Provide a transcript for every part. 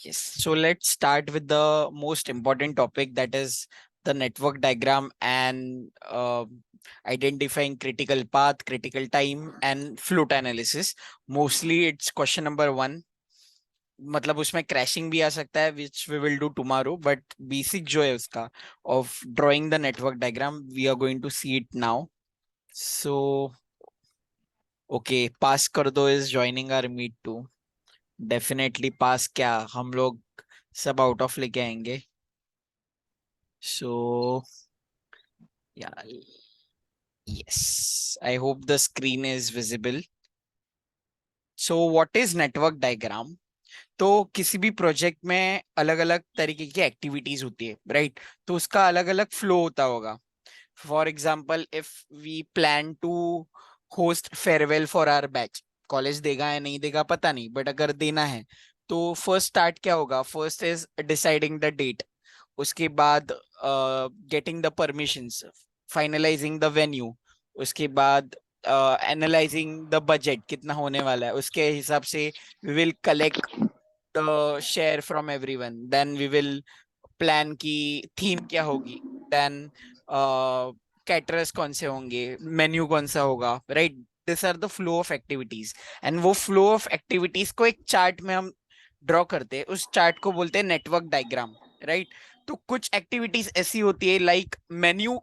Yes, so let's start with the most important topic, that is the network diagram and identifying critical path, critical time and float analysis. Mostly it's question number 1. मतलब उसमें crashing भी आ सकता है, which we will do tomorrow, but basic जो है उसका of drawing the network diagram we are going to see it now. So okay, pass कर दो is joining our meet too. Definitely pass, क्या हम लोग सब आउट ऑफ लेके आएंगे. सो या yes, I hope the screen is visible. So what is network diagram? तो किसी भी प्रोजेक्ट में अलग अलग तरीके की एक्टिविटीज होती है, राइट? तो उसका अलग अलग फ्लो होता होगा. For example, if we plan to host farewell for our batch, college देगा या नहीं देगा पता नहीं, बट अगर देना है तो फर्स्ट स्टार्ट क्या होगा? First is deciding the date. उसके बाद getting the permissions, finalising the venue. उसके बाद एनालाइजिंग द बजट कितना होने वाला है, उसके हिसाब से we will collect the share from everyone. Then we will plan की थीम क्या होगी. देन कैटरर्स कौन से होंगे, मेन्यू कौन सा होगा, right? This are the flow of activities. And वो फ्लो ऑफ एक्टिविटीज को एक चार्ट में हम ड्रॉ करते हैं. उस चार्ट को बोलते हैं नेटवर्क डायग्राम, राइट? तो कुछ एक्टिविटीज ऐसी होती है, लाइक मेन्यू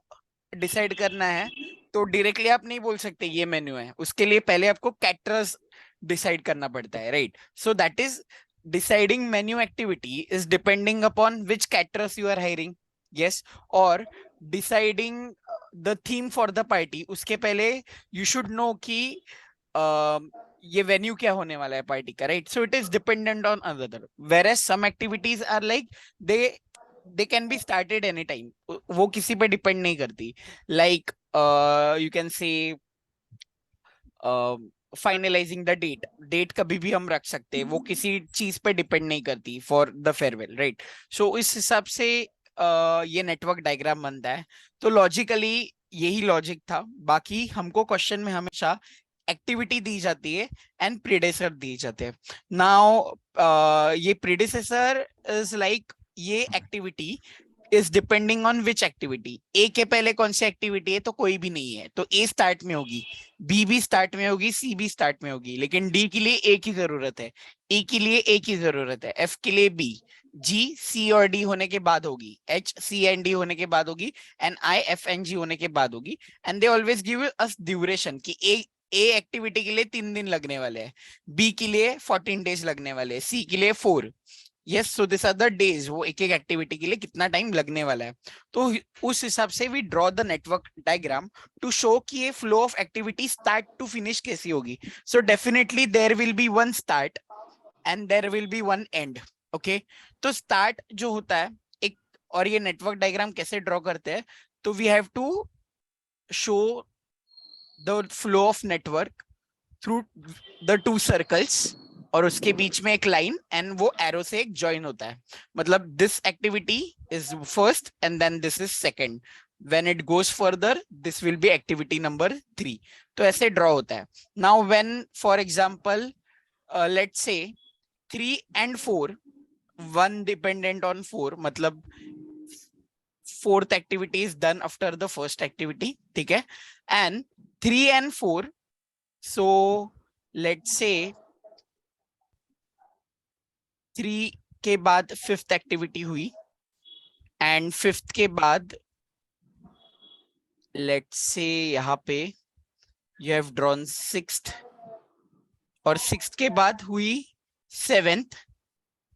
डिसाइड करना है तो डायरेक्टली आप नहीं बोल सकते ये मेन्यू है. उसके लिए पहले आपको कैटरर्स डिसाइड करना पड़ता है, right? So that is deciding menu activity is depending upon which caterers you are hiring. Yes. Or deciding the theme for the party, उसके पहले you should know कि ये venue क्या होने वाला है पार्टी का, right? So it is dependent on other. Whereas some activities are like they can be started anytime. वो किसी पे depend नहीं करती. Like you can say finalising the date कभी भी हम रख सकते हैं, वो किसी चीज पे डिपेंड नहीं करती फॉर द फेयरवेल, राइट? सो इस हिसाब से ये नेटवर्क डायग्राम बनता है. तो लॉजिकली यही लॉजिक था. बाकी हमको क्वेश्चन में हमेशा एक्टिविटी दी जाती है एंड प्रीडेसेसर दी जाते हैं. नाउ ये प्रीडेसेसर इज लाइक ये activity is depending on which activity. A के पहले कौन सी एक्टिविटी है? तो कोई भी नहीं है, तो ए स्टार्ट में होगी, बी भी स्टार्ट में होगी, सी भी स्टार्ट में होगी. लेकिन डी के लिए ए की जरूरत है, ई के लिए ए की जरूरत है, एफ के लिए बी, जी सी और डी होने के बाद होगी, एच सी एंड डी होने के बाद होगी, and I F and G होने के बाद होगी. And they always give us duration कि ए एक्टिविटी के लिए 3 दिन लगने वाले हैं, बी के लिए 14 डेज लगने वाले हैं, सी के लिए 4. Yes, so this are the days, वो एक एक एक्टिविटी के लिए कितना टाइम लगने वाला है. तो उस हिसाब से we draw the network diagram to show कि ये flow of activity start to finish कैसी होगी. So definitely there will be one start and there will be one end. Okay, तो स्टार्ट जो होता है एक, और ये नेटवर्क डायग्राम कैसे ड्रॉ करते हैं? तो we have to show the flow of network through the 2 circles, और उसके बीच में एक लाइन एंड वो एरो से एक ज्वाइन होता है. मतलब this activity is first and then this is second. When it goes further this will be activity number 3. तो ऐसे ड्रॉ होता है. Now when for example let's say 3 and 4, 1 dependent on 4, मतलब fourth activity is done after the first activity, ठीक है? And 3 and 4, so let's say 3 के बाद 5th activity हुई, एंड 5th के बाद लेट्स से यहाँ पे यू हैव ड्रॉन 6th, और 6th के बाद हुई 7th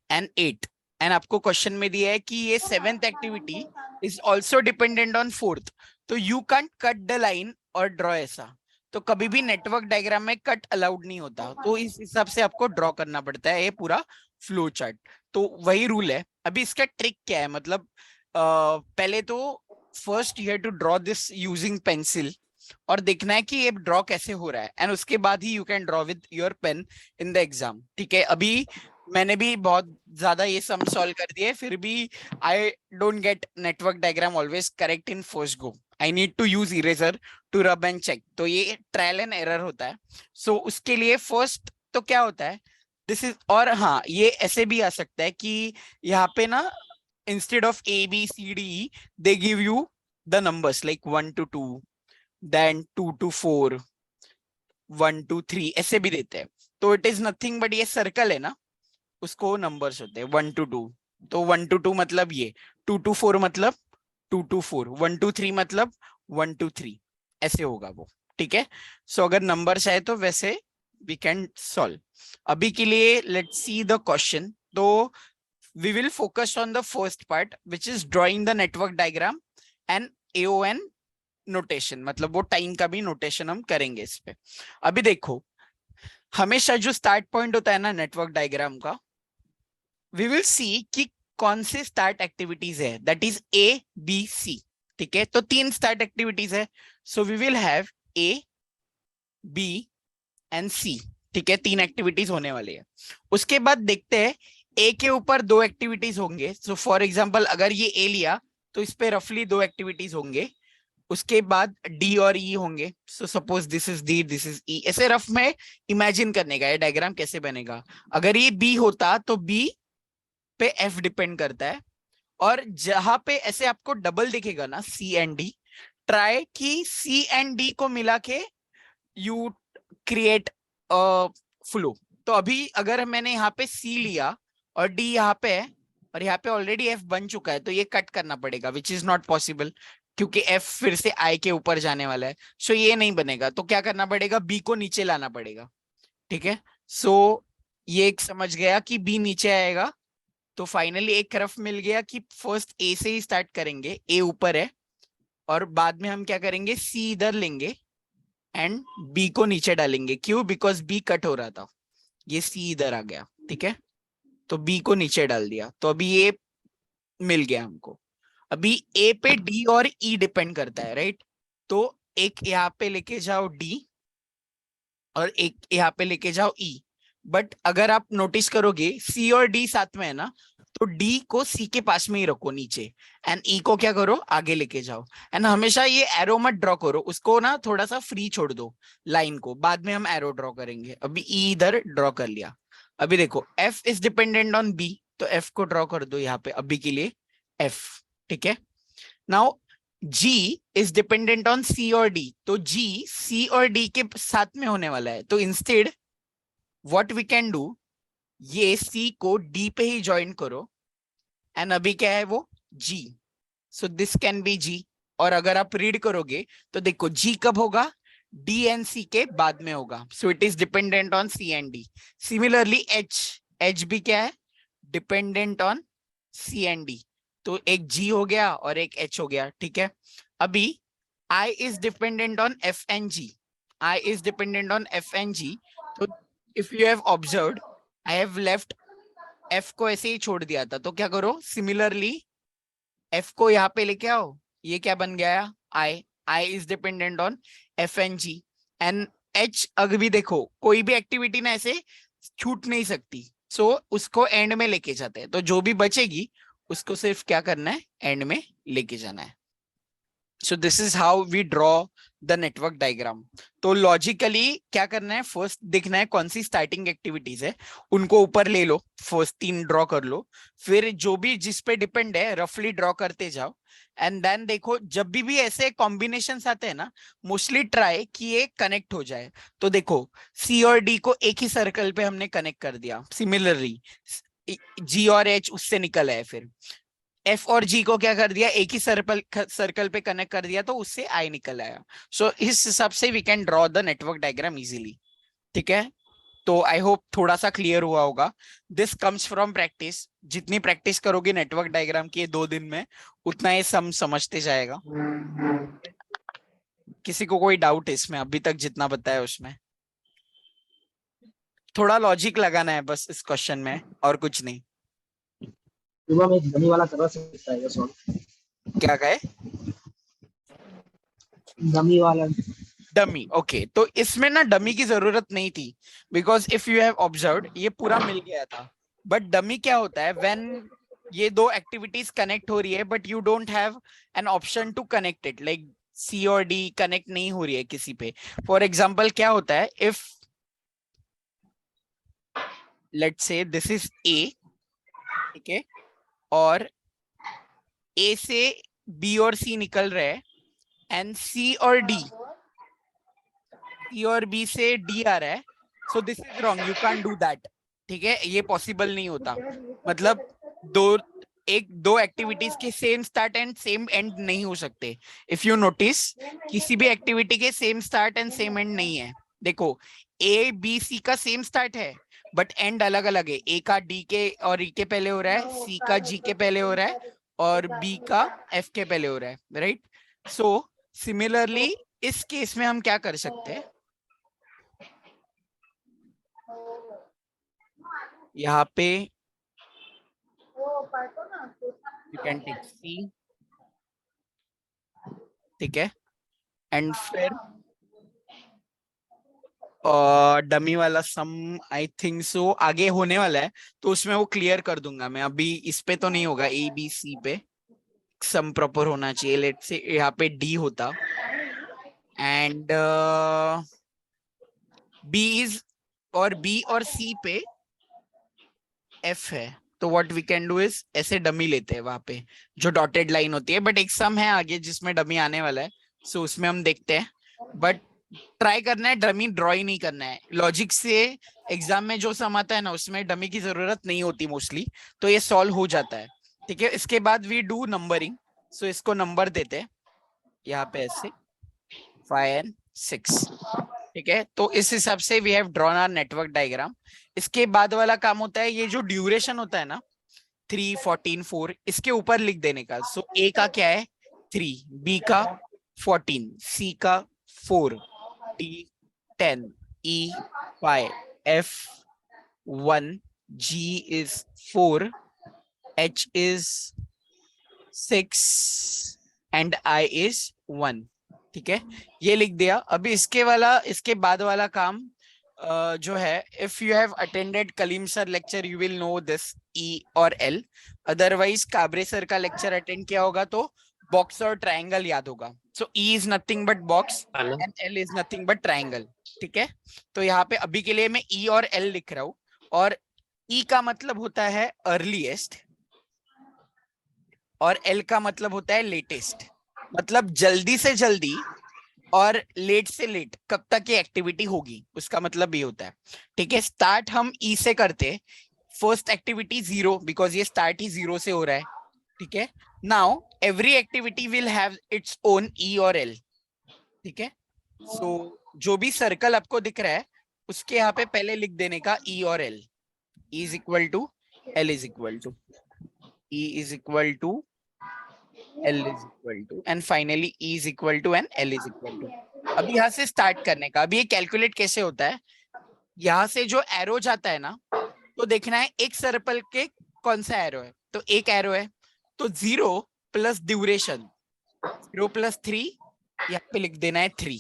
एंड 8th. एंड आपको क्वेश्चन में दिया है कि ये 7th activity is also dependent on 4th. तो you can't cut the line और ड्रॉ ऐसा. तो कभी भी नेटवर्क डायग्राम में कट अलाउड नहीं होता. तो इस हिसाब से आपको ड्रॉ करना पड़ता है ये पूरा फ्लो चार्ट. तो वही रूल है. अभी इसका ट्रिक क्या है? मतलब पहले तो first you have to draw this using pencil, और देखना है कि ये ड्रॉ कैसे हो रहा है, एंड उसके बाद ही you can draw with your pen in the exam, ठीक है? अभी मैंने भी बहुत ज्यादा ये सम सॉल्व कर दिए, फिर भी I don't get network diagram always correct in first go. I need to use eraser to rub and check. तो ये ट्रायल एंड एरर होता है. सो उसके लिए फर्स्ट तो क्या होता है, दिस इज, और हाँ ये ऐसे भी आ सकता है कि यहाँ पे ना instead of A B C D they give you the numbers like 1 to 2, then 2 to 4, 1 to 3, ऐसे भी देते हैं। तो इट इज नथिंग बट ये सर्कल है ना, उसको नंबर्स होते हैं 1 to 2। तो 1 to 2 मतलब ये, 2 to 4 मतलब 2 to 4, 1 to 3 मतलब 1 to 3, ऐसे होगा वो। ठीक है, सो अगर नंबर्स आए तो वैसे वी कैन सॉल्व। अभी के लिए लेट्स सी द क्वेश्चन। तो we will focus on the first part which is drawing the network diagram and AON notation, मतलब वो टाइम का भी नोटेशन हम करेंगे इस पे। अभी देखो, हमेशा जो स्टार्ट पॉइंट होता है ना नेटवर्क डायग्राम का, वी विल सी कि कौन से स्टार्ट एक्टिविटीज है, दैट इज ABC। ठीक है, तो 3 स्टार्ट एक्टिविटीज है, so we will have A, B and C। ठीक है, 3 एक्टिविटीज होने वाली है। उसके बाद देखते हैं A के ऊपर 2 एक्टिविटीज होंगे। सो फॉर एग्जाम्पल अगर ये A लिया तो इस पे रफली 2 एक्टिविटीज होंगे। उसके बाद D और E होंगे। So suppose this is D, this is E, ऐसे रफ में इमेजिन करने का ये डायग्राम कैसे बनेगा। अगर ये B होता तो B पे F डिपेंड करता है, और जहां पे ऐसे आपको डबल दिखेगा ना C एंड D, ट्राई कि C एंड D को मिला के यू क्रिएट फ्लो। तो अभी अगर मैंने यहाँ पे C लिया और D यहाँ पे है और यहाँ पे ऑलरेडी F बन चुका है, तो ये कट करना पड़ेगा विच इज नॉट पॉसिबल, क्योंकि F फिर से I के ऊपर जाने वाला है। सो ये नहीं बनेगा, तो क्या करना पड़ेगा, B को नीचे लाना पड़ेगा। ठीक है, सो ये एक समझ गया कि B नीचे आएगा। तो फाइनली एक तरफ मिल गया कि फर्स्ट A से ही स्टार्ट करेंगे, A ऊपर है, और बाद में हम क्या करेंगे, C इधर लेंगे एंड B को नीचे डालेंगे। क्यों, बिकॉज B कट हो रहा था, ये C इधर आ गया। ठीक है, तो B को नीचे डाल दिया, तो अभी ये मिल गया हमको। अभी A पे D और E डिपेंड करता है, राइट। तो एक यहाँ पे लेके जाओ D और एक यहाँ पे लेके जाओ E। बट अगर आप नोटिस करोगे C और D साथ में है ना, तो D को C के पास में ही रखो नीचे, एंड E को क्या करो, आगे लेके जाओ। एंड हमेशा ये एरो मत ड्रॉ करो, उसको ना थोड़ा सा फ्री छोड़ दो लाइन को, बाद में हम एरो ड्रॉ करेंगे। अभी E इधर ड्रॉ कर लिया। अभी देखो F is dependent on B, तो F को ड्रॉ कर दो यहाँ पे अभी के लिए F। ठीक है, now G is dependent on C और D, तो G C और D के साथ में होने वाला है। तो instead what we can do, ये C को D पे ही ज्वाइन करो, एंड अभी क्या है वो G, so this can be G। और अगर आप रीड करोगे तो देखो G कब होगा, D एंड C के बाद में होगा, so it is dependent on C and D। Similarly H भी क्या है, dependent on C and D। तो एक G हो गया और एक H हो गया। ठीक है, अभी I is dependent on F and G. I is dependent on F and G. तो if you have observed, I have left F को ऐसे ही छोड़ दिया था, तो क्या करो, सिमिलरली F को यहाँ पे लेके आओ। ये क्या बन गया, I is dependent on F and G and H। अगर भी देखो कोई भी एक्टिविटी ना ऐसे छूट नहीं सकती, सो उसको एंड में लेके जाते हैं। तो जो भी बचेगी उसको सिर्फ क्या करना है, एंड में लेके जाना है। So this is how we draw the network diagram. तो लॉजिकली क्या करना है, फर्स्ट देखना है कौन सी स्टार्टिंग एक्टिविटीज है, उनको ऊपर ले लो, फर्स्ट 3 ड्रॉ कर लो, फिर जो भी जिस पे डिपेंड है रफली ड्रॉ करते जाओ। एंड देन देखो जब भी ऐसे कॉम्बिनेशन आते हैं ना, मोस्टली ट्राई कि ये कनेक्ट हो जाए। तो देखो C और D को एक ही सर्कल पे हमने कनेक्ट कर दिया, सिमिलरली G और H उससे निकल आए, फिर F और G को क्या कर दिया, एक ही सर्कल पे कनेक्ट कर दिया, तो उससे I निकल आया। सो इस हिसाब से we can draw the network diagram easily. ठीक है, तो आई होप थोड़ा सा क्लियर हुआ होगा। दिस कम्स फ्रॉम प्रैक्टिस, जितनी प्रैक्टिस करोगे नेटवर्क डायग्राम की 2 दिन में, उतना ये सम समझते जाएगा। किसी को कोई डाउट है इसमें, अभी तक जितना बताया उसमें? थोड़ा लॉजिक लगाना है बस इस क्वेश्चन में, और कुछ नहीं। सुबह में डमी वाला करवा सकता है सॉल्व, क्या कहे, डमी वाला। Dummy, okay. तो इसमें ना डमी की जरूरत नहीं थी, because if you have observed ये पूरा मिल गया था। बट डमी क्या होता है, व्हेन ये 2 एक्टिविटीज कनेक्ट हो रही है but you don't have an option to connect it, like C और D कनेक्ट नहीं हो रही है किसी पे। फॉर एग्जाम्पल क्या होता है, if let's say this is a, ठीक है, और ए से बी और सी निकल रहे हैं, एंड सी और डी, सी और बी से डी आ रहा है, so this is wrong, you can do that, ठीक है, ये पॉसिबल नहीं होता, मतलब दो दो एक्टिविटीज के same start and same and नहीं हो सकते। इफ यू नोटिस, किसी भी एक्टिविटी के same start and same and नहीं है। देखो, ए बी सी का सेम स्टार्ट है, बट एंड अलग अलग है, ए का डी के और ई के पहले हो रहा है, सी का जी के पहले हो रहा है, और बी का एफ के पहले हो रहा है, राइट। सो सिमिलरली इस केस में हम क्या कर सकते हैं, यहाँ पे यू कैन टेक सी, ठीक है, एंड फिर डमी वाला सम आई थिंक सो आगे होने वाला है, तो उसमें वो क्लियर कर दूंगा मैं, अभी इस पे तो नहीं होगा, ए बी सी पे सम प्रॉपर होना चाहिए, लेट से यहाँ पे डी होता, एंड बी इज, और बी और सी पे एफ है, तो what we can do is ऐसे डमी लेते हैं वहां पे जो डॉटेड लाइन होती है, बट एक सम है आगे जिसमें डमी आने वाला है, सो उसमें हम देखते हैं, बट ट्राई करना है डमी ड्रॉ ही नहीं करना है, लॉजिक से एग्जाम में जो सम आता है ना उसमें डमी की जरूरत नहीं होती मोस्टली, तो ये सॉल्व हो जाता है, ठीक है। इसके बाद वी डू नंबरिंग, सो इसको नंबर देते हैं यहाँ पे ऐसे 5 and 6, ठीक है, तो इस हिसाब से we have drawn our network diagram. इसके बाद वाला काम होता है, ये जो ड्यूरेशन होता है ना 3 14 4, इसके ऊपर लिख देने का, सो ए का क्या है 3, बी का 14, सी का 4, D 10, E 5, F 1, G is 4, H is 6 and I is 1, ठीक है, ये लिख दिया। अभी इसके बाद वाला काम जो है, if you have attended Kaleem sir lecture you will know this E और एल, अदरवाइज काबरे सर का लेक्चर अटेंड किया होगा तो बॉक्स और ट्रायंगल याद होगा। So E is nothing but box and L is nothing but triangle, ठीक है। तो यहाँ पे अभी के लिए मैं ई और एल लिख रहा हूं, और ई का मतलब होता है अर्लीएस्ट और एल का मतलब होता है लेटेस्ट, मतलब जल्दी से जल्दी और लेट से लेट कब तक ये एक्टिविटी होगी उसका मतलब ये होता है, ठीक है। स्टार्ट हम ई से करते, फर्स्ट एक्टिविटी 0 बिकॉज ये स्टार्ट ही 0 से हो रहा है, ठीक है। Now every activity will have its own E और एल, ठीक है। सो जो भी सर्कल आपको दिख रहा है उसके यहाँ पे पहले लिख देने का ई और L, E is equal to L is equal to, E is equal to L is equal to, and finally E is equal to and L is equal to। अभी यहाँ से स्टार्ट करने का, अभी ये कैलकुलेट कैसे होता है, यहाँ से जो एरो जाता है ना, तो देखना है एक सर्कल के कौन सा एरो है, तो एक एरो है, तो 0 प्लस ड्यूरेशन 0 प्लस 3, यहाँ पे लिख देना है 3,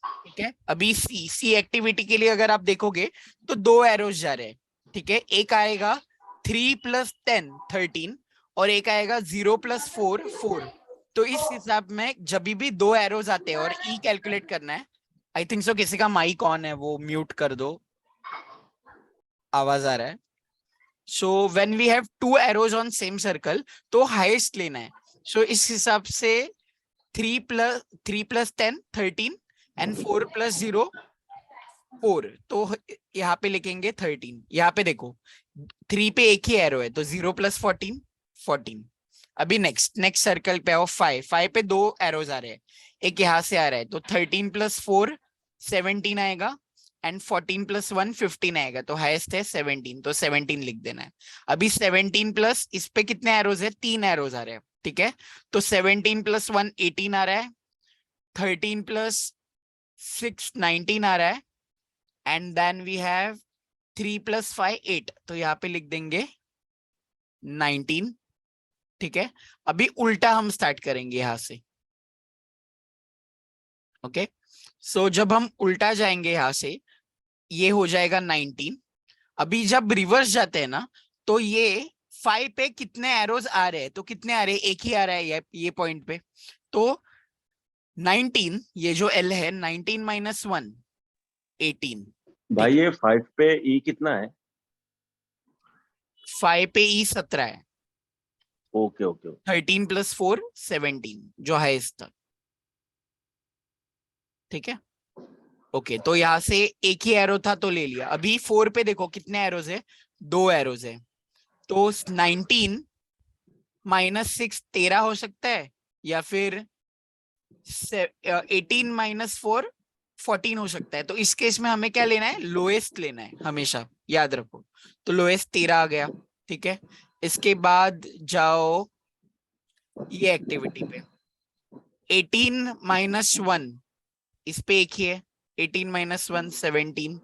ठीक है। अभी सी एक्टिविटी के लिए अगर आप देखोगे तो 2 एरोज जा रहे हैं, ठीक है, एक आएगा 3 प्लस 10 13, और एक आएगा 0 प्लस 4 4, तो इस हिसाब में जब भी 2 एरोज आते हैं और ई कैलकुलेट करना है, आई थिंक सो किसी का माइक ऑन है वो म्यूट कर दो, आवाज आ रहा है। So when we have 2 arrows on same circle तो हाईएस्ट लेना है, सो इस हिसाब से 3 प्लस 10 13 एंड 4 प्लस 0 4, तो यहाँ पे लिखेंगे 13, यहाँ पे देखो 3 पे एक ही एरो है तो 0 प्लस 14 14। अभी नेक्स्ट सर्कल पे आओ 5 पे 2 एरोज आ रहे हैं, एक यहाँ से आ रहा है तो 13 प्लस 4 17 आएगा, एंड 14 प्लस 1 15 आएगा, तो हाईएस्ट है 17, तो 17 लिख देना है। अभी 17 प्लस इस पे कितने एरोज है, 3 एरोज आ रहे हैं, ठीक है, तो 17 प्लस 1 18 आ रहा है, 13 प्लस 6 19 आ रहा है, and then we have 3 plus 5 8, तो यहाँ पे लिख देंगे 19, ठीक है। अभी उल्टा हम स्टार्ट करेंगे यहां से, ओके। सो जब हम उल्टा जाएंगे यहां से ये हो जाएगा 19। अभी जब रिवर्स जाते हैं ना तो ये 5 पे कितने एरोज आ रहे हैं, तो कितने आ रहे हैं, एक ही आ रहा है ये पॉइंट पे, तो 19 ये जो L है 19 माइनस 1 18, भाई ये 5 पे ई कितना है? 5 पे ई 17 है, ओके ओके 13 + 4 17 जो हाईएस्ट था, ठीक है। ओके, तो यहाँ से एक ही एरो था तो ले लिया। अभी 4 पे देखो कितने एरोज है, 2 एरोज है, तो 19 - 6 13 हो सकता है, या फिर 18 - 4 14 हो सकता है। तो इस केस में हमें क्या लेना है, लोएस्ट लेना है हमेशा, याद रखो। तो लोएस्ट 13 आ गया, ठीक है। इसके बाद जाओ ये एक्टिविटी पे, 18 - 1 इस पे एक ही है, 18 - 1 17।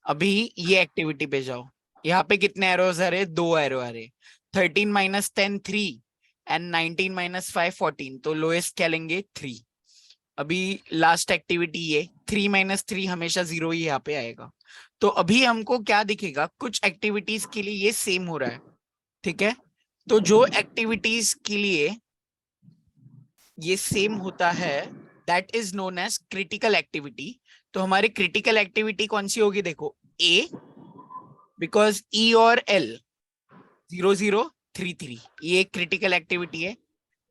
अभी ये एक्टिविटी पे जाओ, यहाँ पे कितने एरोज आ रहे, 2 एरो आ रहे, 13 - 10 3 एंड 19 - 5 14, तो लोएस्ट क्या लेंगे 3। अभी लास्ट एक्टिविटी ये 3 - 3 हमेशा 0 ही यहाँ पे आएगा। तो अभी हमको क्या दिखेगा, कुछ एक्टिविटीज के लिए ये सेम हो रहा है, ठीक है। तो जो एक्टिविटीज के लिए ये सेम होता है that is known as critical activity. तो हमारी क्रिटिकल एक्टिविटी कौन सी होगी, देखो ए, बिकॉज ई और एल 0 0 3 3 ये क्रिटिकल एक्टिविटी है।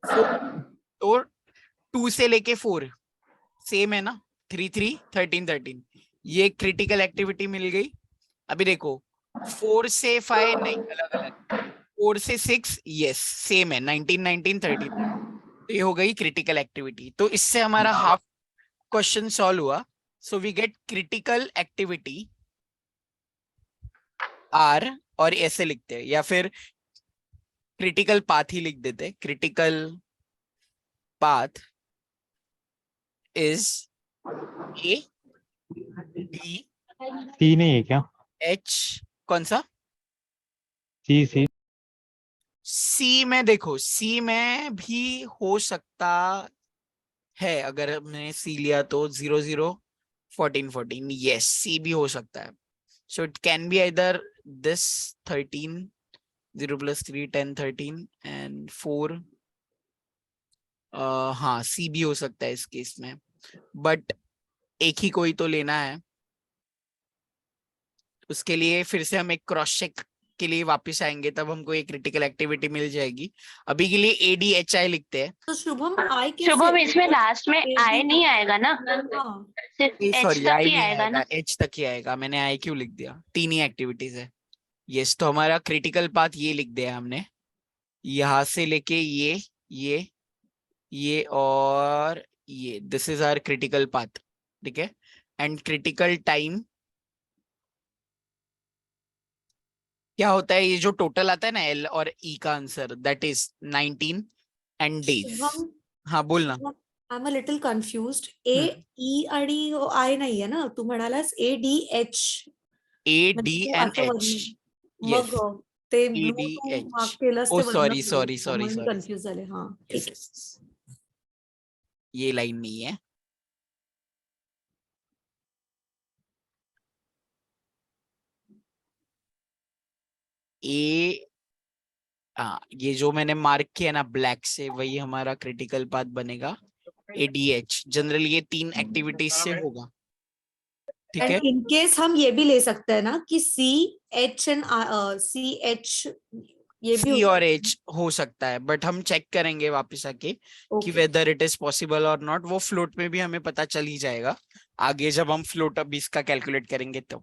तो 2 से लेके 4 सेम है ना, 3 3 13 13, ये क्रिटिकल एक्टिविटी मिल गई। अभी देखो 4 से 5 नहीं, अलग अलग, 4 से 6 यस सेम है, 19 19 13, तो ये हो गई क्रिटिकल एक्टिविटी। तो इससे हमारा हाफ क्वेश्चन सॉल्व हुआ। So we get critical activity are, और ऐसे लिखते हैं, या फिर क्रिटिकल पाथ ही लिख देते, critical path is A D C नहीं है क्या? एच, कौन सा सी सी में, देखो सी में भी हो सकता है, अगर हमने सी लिया तो 0 0 14 14, यस सी भी हो सकता है। So it can be either this 13 0 + 3 10 13 and 4, हाँ सी भी हो सकता है इस केस में, बट एक ही कोई तो लेना है। उसके लिए फिर से हम एक क्रॉस चेक के लिए वापस आएंगे, तब हमको एक क्रिटिकल एक्टिविटी मिल जाएगी। अभी के लिए ADHI लिखते हैं। तो शुभम आई कैसे, शुभम इसमें लास्ट में आई नहीं आएगा ना, हाँ सिर्फ एच सॉरी तक आई ही नहीं आएगा ना। आएगा, एच तक ही आएगा, मैंने आई क्यों लिख दिया, 3 ही एक्टिविटीज है। यस, तो हमारा क्रिटिकल पाथ ये लिख दिया हमने, यहां से लेके ये और ये, this is our critical path, ठीक है। एंड क्रिटिकल टाइम क्या होता है, ये जो टोटल आता है ना एल और ई का answer, that is 19 and days. Shubham हाँ बोलना। I am a little confused, ए ई आणि आय नाहीये ना, तू म्हणालास ADH, म्हणजे AD तू and असं H, मग yes, ते ब्लू तू ADH. मार्क केलंस Oh ते sorry वरनं sorry blue, sorry त्यामुळे मी sorry, कन्फ्युज झाले, हा yes, ठीक आहे. yes, yes. ये लाइन नहीं है, ए, हाँ ये जो मैंने मार्क किया ना ब्लैक से, वही हमारा क्रिटिकल पाथ बनेगा ADH। जनरली ये 3 एक्टिविटीज से होगा, ठीक है। एंड इन केस हम ये भी ले सकते हैं ना कि CH एंड CH ये भी सी हो और सकता एच हो सकता है, बट हम चेक करेंगे वापस आके है. कि Okay. Whether it is possible और नॉट। वो फ्लोट में भी हमें पता चल ही जाएगा आगे, जब हम फ्लोट अभी इसका कैलकुलेट करेंगे तो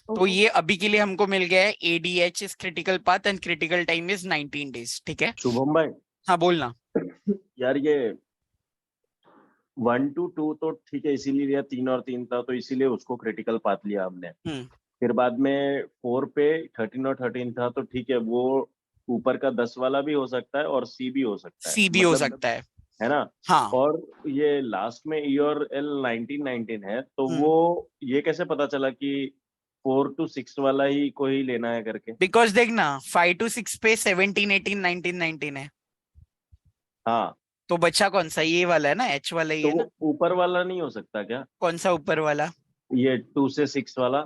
Okay. ये अभी के लिए हमको मिल गया है ADH is critical path and critical time is 19 days, ठीक है। शुभम भाई, हाँ बोलना। यार ये 1 to 2 तो ठीक है, इसीलिए लिया, 3 और 3 था तो इसीलिए उसको क्रिटिकल पाथ लिया हमने। फिर बाद में 4 पे 13 और 13 था तो ठीक है, वो ऊपर का 10 वाला भी हो सकता है और सी भी हो सकता है, सी भी हो सकता है ना। हाँ। और ये लास्ट में ई और एल 19 19 है, तो वो ये कैसे पता चला कि 4 to 6 वाला ही को ही लेना है करके? बिकॉज देखना 5 to 6 पे 17 18 19 19 है, हाँ तो बच्चा कौन सा, ये वाला है ना, H वाला ही तो है ना। वो ऊपर वाला नहीं हो सकता क्या? कौन सा ऊपर वाला, ये 2 से 6 वाला?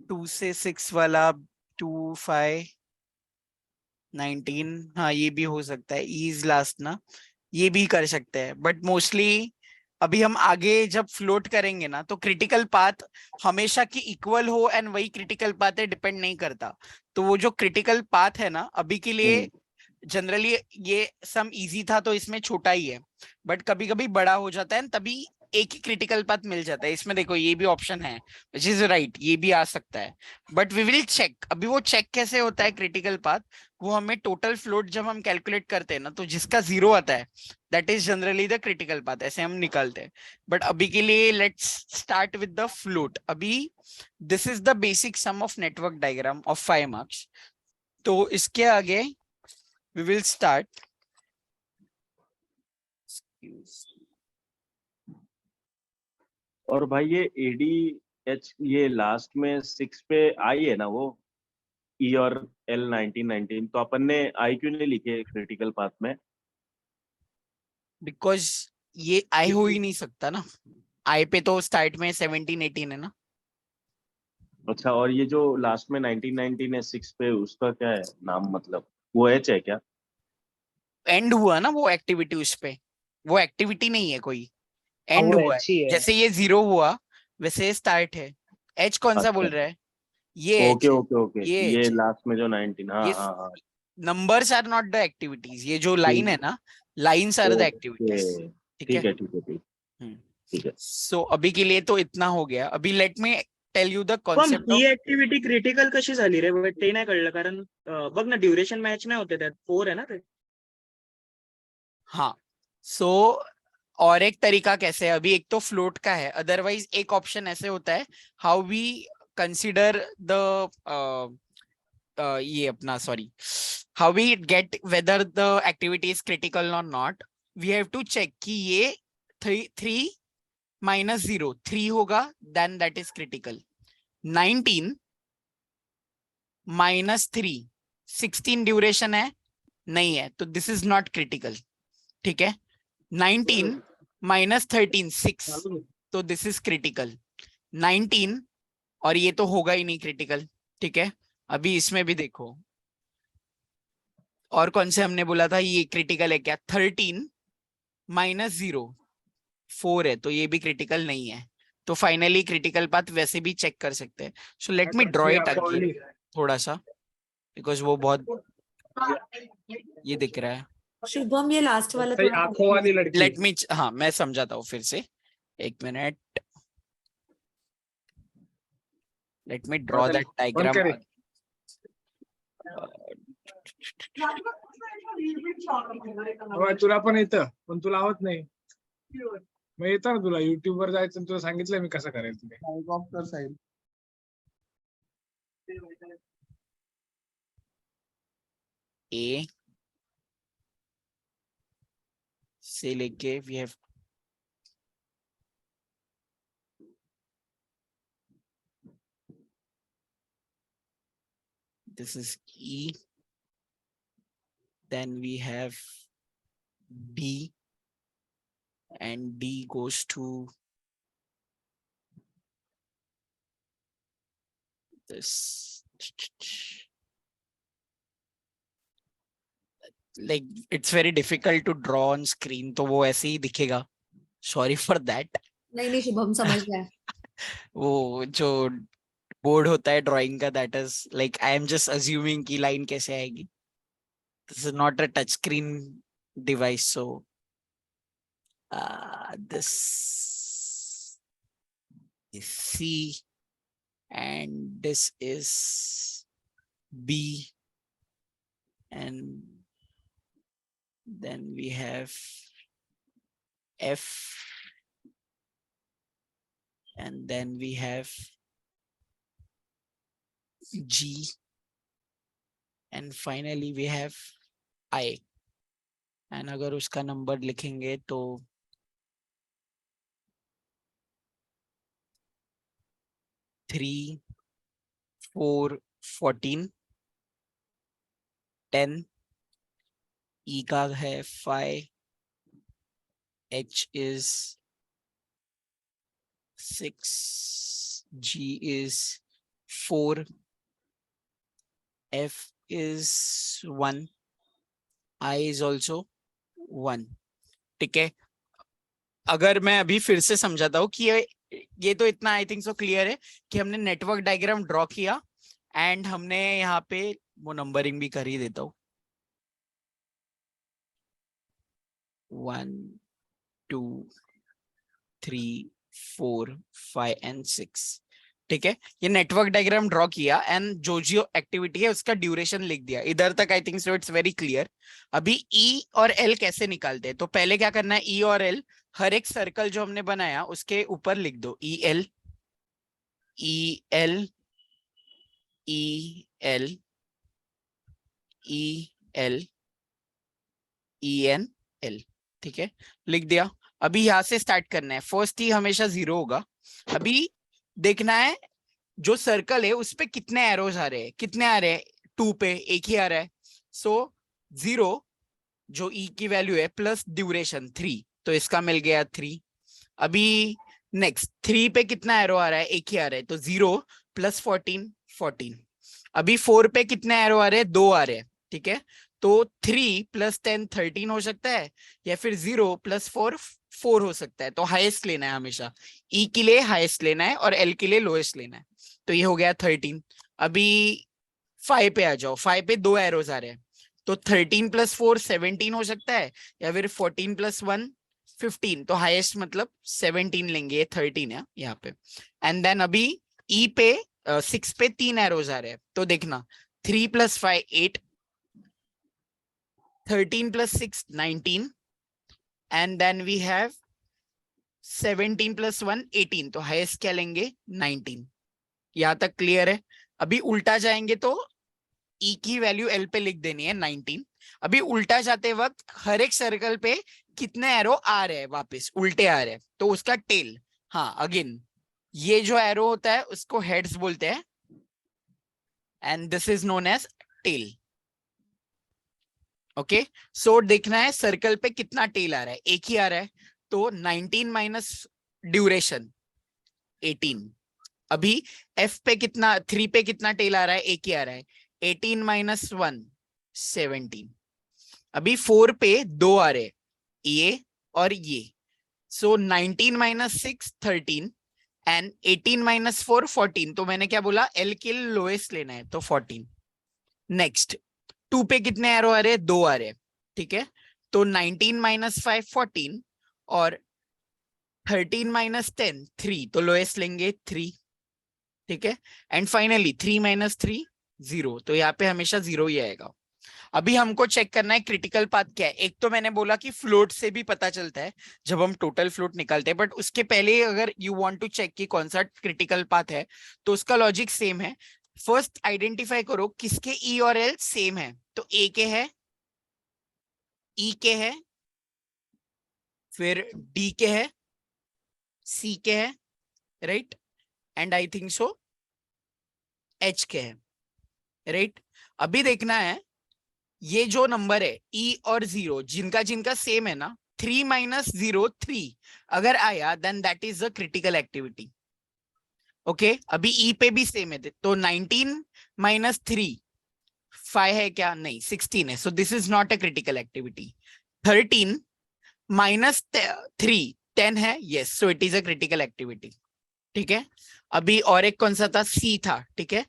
2 से 6 वाला, 2 5 19, हाँ ये भी हो सकता है, इज लास्ट ना, ये भी कर सकते हैं, बट मोस्टली अभी हम आगे जब फ्लोट करेंगे ना तो क्रिटिकल पाथ हमेशा की इक्वल हो एंड वही क्रिटिकल पाथ है डिपेंड नहीं करता। तो वो जो क्रिटिकल पाथ है ना अभी के लिए जनरली ये सम इजी था तो इसमें छोटा ही है, बट कभी कभी बड़ा हो जाता है तभी एक ही क्रिटिकल पाथ मिल जाता है। इसमें देखो ये भी ऑप्शन है विच इज राइट, ये भी आ सकता है, बट वी विल चेक। अभी वो चेक कैसे होता है क्रिटिकल पाथ, वो हमें टोटल फ्लोट जब हम कैलकुलेट करते हैं ना तो जिसका 0 आता है that is generally the critical path, ऐसे हम निकालते हैं। बट अभी के लिए let's start with the float. अभी this is the basic sum of network diagram of 5 marks. तो इसके आगे we will start. और भाई ये ADH ये लास्ट में 6 पे आई है ना वो E और L 1919, तो अपन ने I क्यों नहीं लिखे क्रिटिकल पाथ में? Because ये I हो ही नहीं सकता ना, I पे तो स्टार्ट में 17-18 है ना। अच्छा, और ये जो लास्ट में 1919 है 6 पे, उसका क्या है नाम, मतलब वो H है क्या? एंड हुआ ना वो एक्टिविटी उस पे, वो एक्टिविटी नहीं है कोई, एंड वो हुआ H ही है। है। जैसे ये 0 हुआ वैसे स्टार्ट है। H कौन सा बोल अच्छा, रहा है? ये ओके H है, ओके ओके, ये ये H है। लास्ट में जो 19, हाँ ये हाँ हाँ, numbers are not the activities, ये जो लाइन है ठीक, ना, lines are the okay, activities. ठीक है। ठीक है ठीक है ठीक, ठीक है। सो अभी के लिए तो इतना हो गया। अभी let me tell you the पण कॉन्सेप्ट ही ऑफ। ऍक्टिव्हिटी क्रिटिकल कशी झाली रे? बट ते नाही कळलं, कारण बघ ना, ड्युरेशन मॅच नाही होते, त्यात 4 आहे ना ते. हाँ, सो और एक तरीका कैसे है, अभी एक तो फ्लोट का है, अदरवाइज एक ऑप्शन ऐसे होता है हाउ वी कंसिडर द ये अपना sorry, how we get whether the activity is critical और not. We have to check कि ये 3 माइनस 0 3 होगा then that is critical. 19 minus 3 16 duration है, नहीं है, तो दिस इज नॉट क्रिटिकल। ठीक है। 19 माइनस 13 6, तो दिस इज क्रिटिकल। 19 और ये तो होगा ही नहीं क्रिटिकल। ठीक है। अभी इसमें भी देखो और कौन से हमने बोला था ये क्रिटिकल है क्या, 13 माइनस 0 4 है, तो ये भी क्रिटिकल नहीं है। तो फाइनली क्रिटिकल पाथ वैसे भी चेक कर सकते हैं। So let me draw it again थोड़ा सा, बिकॉज वो बहुत ये दिख रहा है। शुभम ये लास्ट वाला थोड़ा आंखों वाली लड़की। लेट मी, हाँ मैं समझाता हूँ फिर से, एक minute. Let me draw that diagram. तुला पण येतं पण तुला आवत नाही, मग येतं ना तुला युट्यूब वर जायचं आणि तुला सांगितलंय मी कसं करायचं ते. ए से लेके we have this is E, then we have B, and D goes to this. Like it's very difficult to draw on screen, तो वो ऐसे ही दिखेगा, sorry for that. नहीं शुभम समझ गया. वो जो बोर्ड होता है ड्राइंग का, that is like I am just assuming कि लाइन कैसे आएगी. This is not a touch screen device, so this is C and this is B, and then we have F, and then we have G, and finally we have I. and अगर उसका number लिखेंगे तो 3, 4, 14, 10, E का है 5, H is 6, G is 4, F is 1, I is also 1. ठीक है। अगर मैं अभी फिर से समझाता हूँ कि ये तो इतना आई थिंक सो क्लियर है कि हमने नेटवर्क डायग्राम ड्रॉ किया एंड हमने यहाँ पे वो नंबरिंग भी कर ही देता हूँ 1 2 3 4 5 एंड 6 ठीक है। ये नेटवर्क डायग्राम ड्रॉ किया एंड जो एक्टिविटी है उसका ड्यूरेशन लिख दिया। इधर तक आई think so it's very clear. अभी ई और एल कैसे निकालते हैं, तो पहले क्या करना है, ई और एल हर एक सर्कल जो हमने बनाया उसके ऊपर लिख दो E L E L E L E L E and L, ठीक है, लिख दिया। अभी यहां से स्टार्ट करना है। फर्स्ट ई हमेशा 0 होगा। अभी देखना है जो सर्कल है उस पे कितने एरोज आ रहे हैं, कितने आ रहे हैं, 2 पे एक ही आ रहा है। सो 0 जो ई की वैल्यू है प्लस ड्यूरेशन 3, तो इसका मिल गया 3। अभी नेक्स्ट 3 पे कितना एरो आ रहा है, एक ही आ रहा है, तो 0 प्लस 14 14। अभी 4 पे कितने एरो आ रहे हैं, 2 आ रहे हैं, ठीक है, तो 3 प्लस 10 13 हो सकता है, या फिर 0 प्लस 4 4 हो सकता है। तो हाईएस्ट लेना है हमेशा, ई के लिए हाईएस्ट लेना है और एल के लिए लोएस्ट लेना है। तो ये हो गया 13। अभी 5 पे आ जाओ। 5 पे 2 एरोज आ रहे हैं, तो 13 प्लस 4 17 हो सकता है, या फिर 14 प्लस 1 15। तो हाईएस्ट मतलब 17 लेंगे, 13 है यहाँ पे। एंड देन अभी ई पे 6 पे 3 एरोज आ रहे हैं, तो देखना 3 plus 5 8, 13 plus 6 19, and then we have 17 plus 1 18। तो हाईएस्ट क्या लेंगे, 19। यहां तक क्लियर है। अभी उल्टा जाएंगे तो ई की वैल्यू एल पे लिख देनी है 19। अभी उल्टा जाते वक्त हर एक सर्कल पे कितने एरो आ रहे हैं, वापस उल्टे आ रहे हैं, तो उसका टेल, हाँ अगेन ये जो एरो होता है उसको हेड्स बोलते हैं and this is known as tail. Okay, so देखना है सर्कल पे कितना टेल आ रहा है, एक ही आ रहा है, तो 19 माइनस ड्यूरेशन 18। अभी एफ पे कितना, 3 पे कितना टेल आ रहा है, एक ही आ रहा है, 18 माइनस 1 17। अभी 4 पे 2 आ रहे, ये और ये, सो 19 माइनस 6 13 एंड 18 माइनस 4 14। तो मैंने क्या बोला, एल के लोएस्ट लेना है, तो 14। नेक्स्ट 2 पे कितने एरो आ रहे, 2 आ रहे, ठीक है, तो 19 माइनस 5 14 और 13 माइनस 10 3, तो लोएस्ट लेंगे 3, ठीक है। एंड फाइनली 3 माइनस 3 0, तो यहाँ पे हमेशा 0 ही आएगा। अभी हमको चेक करना है क्रिटिकल पाथ क्या है। एक तो मैंने बोला कि फ्लोट से भी पता चलता है जब हम टोटल फ्लोट निकालते हैं, बट उसके पहले अगर यू वांट टू चेक कि कौन सा क्रिटिकल पाथ है तो उसका लॉजिक सेम है। फर्स्ट आइडेंटिफाई करो किसके ई और एल सेम है, तो ए के है, ई के है, फिर डी के है, सी के है, right, and I think so H के है, राइट। अभी देखना है ये जो नंबर है ई और 0 जिनका जिनका सेम है ना, 3 माइनस 0 3 अगर आया then that is a critical activity. Okay, अभी ई पे भी सेम है, तो 19 माइनस 3 5 है क्या, नहीं 16 है, so this is not a critical activity. 13 minus 3 10 है, yes, so it is a critical activity, ठीक है। अभी और एक कौन सा था, सी था, ठीक है।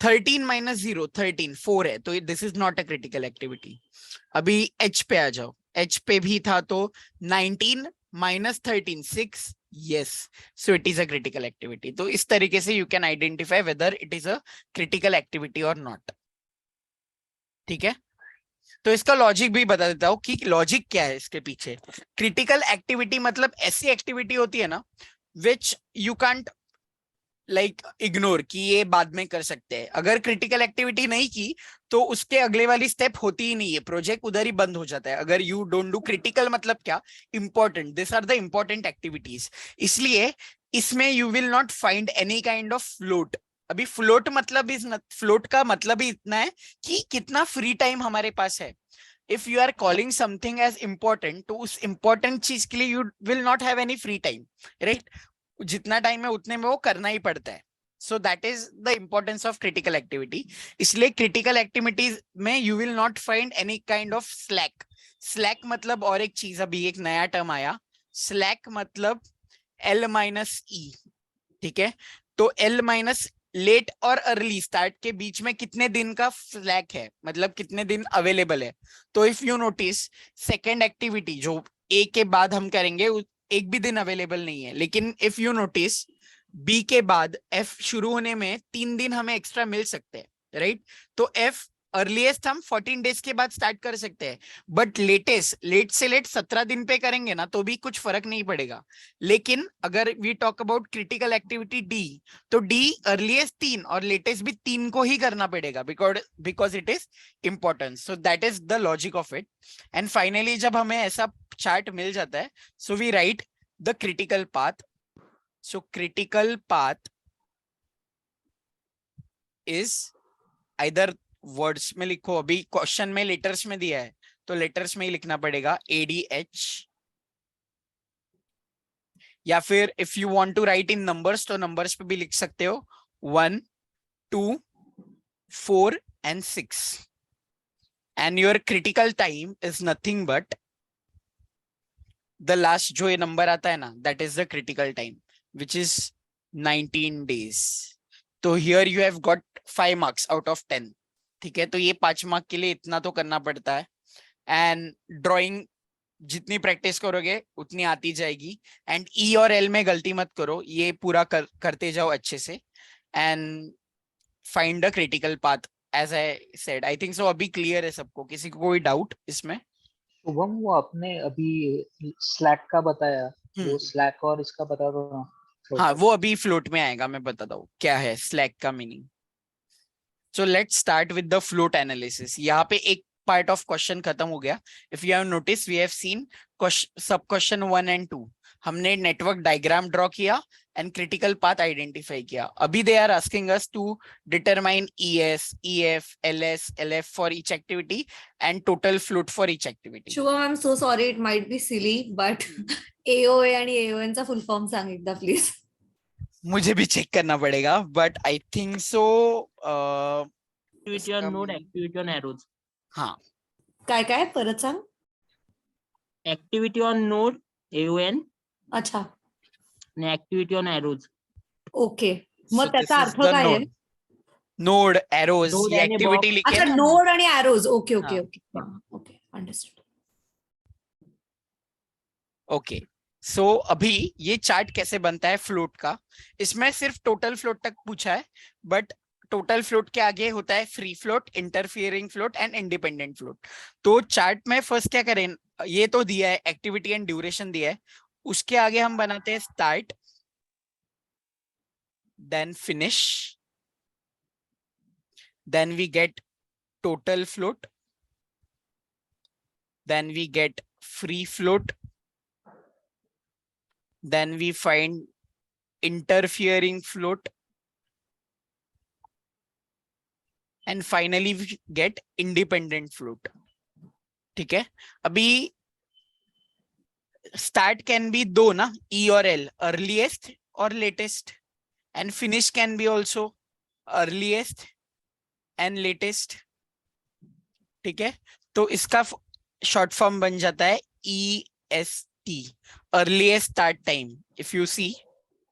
13 माइनस 0 13 4 है, तो this is not a critical activity. अभी एच पे आ जाओ, एच पे भी था, तो 19 minus 13 6, yes, so it is a critical activity। तो इस तरीके से you can identify whether it is a critical activity or not, ठीक है। तो इसका लॉजिक भी बता देता हूँ कि लॉजिक क्या है इसके पीछे। क्रिटिकल एक्टिविटी मतलब ऐसी एक्टिविटी होती है ना which you can't like ignore, कि ये बाद में कर सकते हैं। अगर क्रिटिकल एक्टिविटी नहीं की तो उसके अगले वाली स्टेप होती ही नहीं है, प्रोजेक्ट उधर ही बंद हो जाता है। अगर यू डोंट डू क्रिटिकल मतलब क्या, important, this are the important activities. इसलिए इसमें you will not find any kind of float. अभी फ्लोट मतलब फ्लोट का मतलब ही इतना है कि कितना फ्री टाइम हमारे पास है। If you are calling something as important, तो उस इंपॉर्टेंट चीज के लिए you will not have any free time, right. जितना टाइम है उतने में वो करना ही पड़ता है। So that is the importance of critical activity. इसलिए क्रिटिकल एक्टिविटीज में you will not find any kind of slack. Slack मतलब और एक चीज, अभी एक नया टर्म आया स्लैक मतलब L माइनस ई, ठीक है। तो L माइनस लेट और अर्ली स्टार्ट के बीच में कितने दिन का स्लैक है, मतलब कितने दिन अवेलेबल है। तो if you notice second activity जो ए के बाद हम करेंगे एक भी दिन अवेलेबल नहीं है, लेकिन इफ यू नोटिस बी के बाद एफ शुरू होने में 3 दिन हमें एक्स्ट्रा मिल सकते हैं, राइट। तो एफ अर्लीस्ट हम 14 डेज के बाद स्टार्ट कर सकते हैं, बट लेट से लेट 17 दिन पे करेंगे ना तो भी कुछ फर्क नहीं पड़ेगा। लेकिन अगर we talk about critical activity D, तो डी अर्लीस्ट 3 और लेटेस्ट भी 3 को ही करना पड़ेगा, because it is important. So that is the logic of it. And finally जब हमें ऐसा चार्ट मिल जाता है, so we write the critical path. So critical path is either words में लिखो, अभी क्वेश्चन में लेटर्स में दिया है तो लेटर्स में ही लिखना पड़ेगा ADH, या फिर if you want to write in numbers तो नंबर्स पे भी लिख सकते हो 1, 2, 4 and 6, and your critical time is nothing but the last जो ये नंबर आता है ना, that is the critical time which is 19 days. तो here you have got 5 marks out of 10, ठीक है। तो ये 5 मार्क के लिए इतना तो करना पड़ता है। एंड ड्राइंग जितनी प्रैक्टिस करोगे उतनी आती जाएगी। एंड ई और एल में गलती मत करो, ये पूरा करते जाओ अच्छे से। And find the critical path as I said. I think so अभी क्लियर है सबको, किसी को कोई डाउट इसमें? शुभम, वो आपने अभी स्लैक का बताया, वो स्लैक और इसका बता दो ना। हाँ, वो अभी फ्लोट में आएगा, मैं बताता हूँ क्या है स्लैक का meaning. So let's start with the float analysis. यहाँ पे एक पार्ट ऑफ क्वेश्चन खत्म हो गया। If you have notice we have seen sub question 1 and 2, हमने नेटवर्क डायग्राम ड्रॉ किया एंड क्रिटिकल पाथ आइडेंटिफाई किया। अभी they are asking us to determine ES, EF, LS, LF for each activity and total float for each activity. Shubham, I am so sorry, it might be silly, but AOA आणि AON चा full form सांग एकदा please. मुझे भी check करना पड़ेगा, but I think so activity on node, activity on arrows. हाँ, काय परत सांग। एक्टिविटी ऑन नोड AON अच्छा, आणि activity on arrows. Okay, mug So त्याचा this is अर्थ the काय आहे? नोड एरोज Node ये आणि एक्टिविटी box. लिखी है अच्छा, ना? नोड आणि एरोज, ओके ओके हाँ. Okay okay, understood. Okay, so अभी ये चार्ट कैसे बनता है फ्लोट का, इसमें सिर्फ टोटल फ्लोट तक पूछा है, बट टोटल फ्लोट के आगे होता है free float, interfering float and independent float. तो चार्ट में फर्स्ट क्या करें, ये तो दिया है एक्टिविटी एंड ड्यूरेशन दिया है, उसके आगे हम बनाते हैं start, then finish, then we get total float, then we get free float, then we find interfering float, and finally we get independent float. ठीक है, अभी start can be दो ना, E और L, earliest और latest, and finish can be also earliest and latest. ठीक है, तो इसका शॉर्ट फॉर्म बन जाता है EST, earliest start time. If you see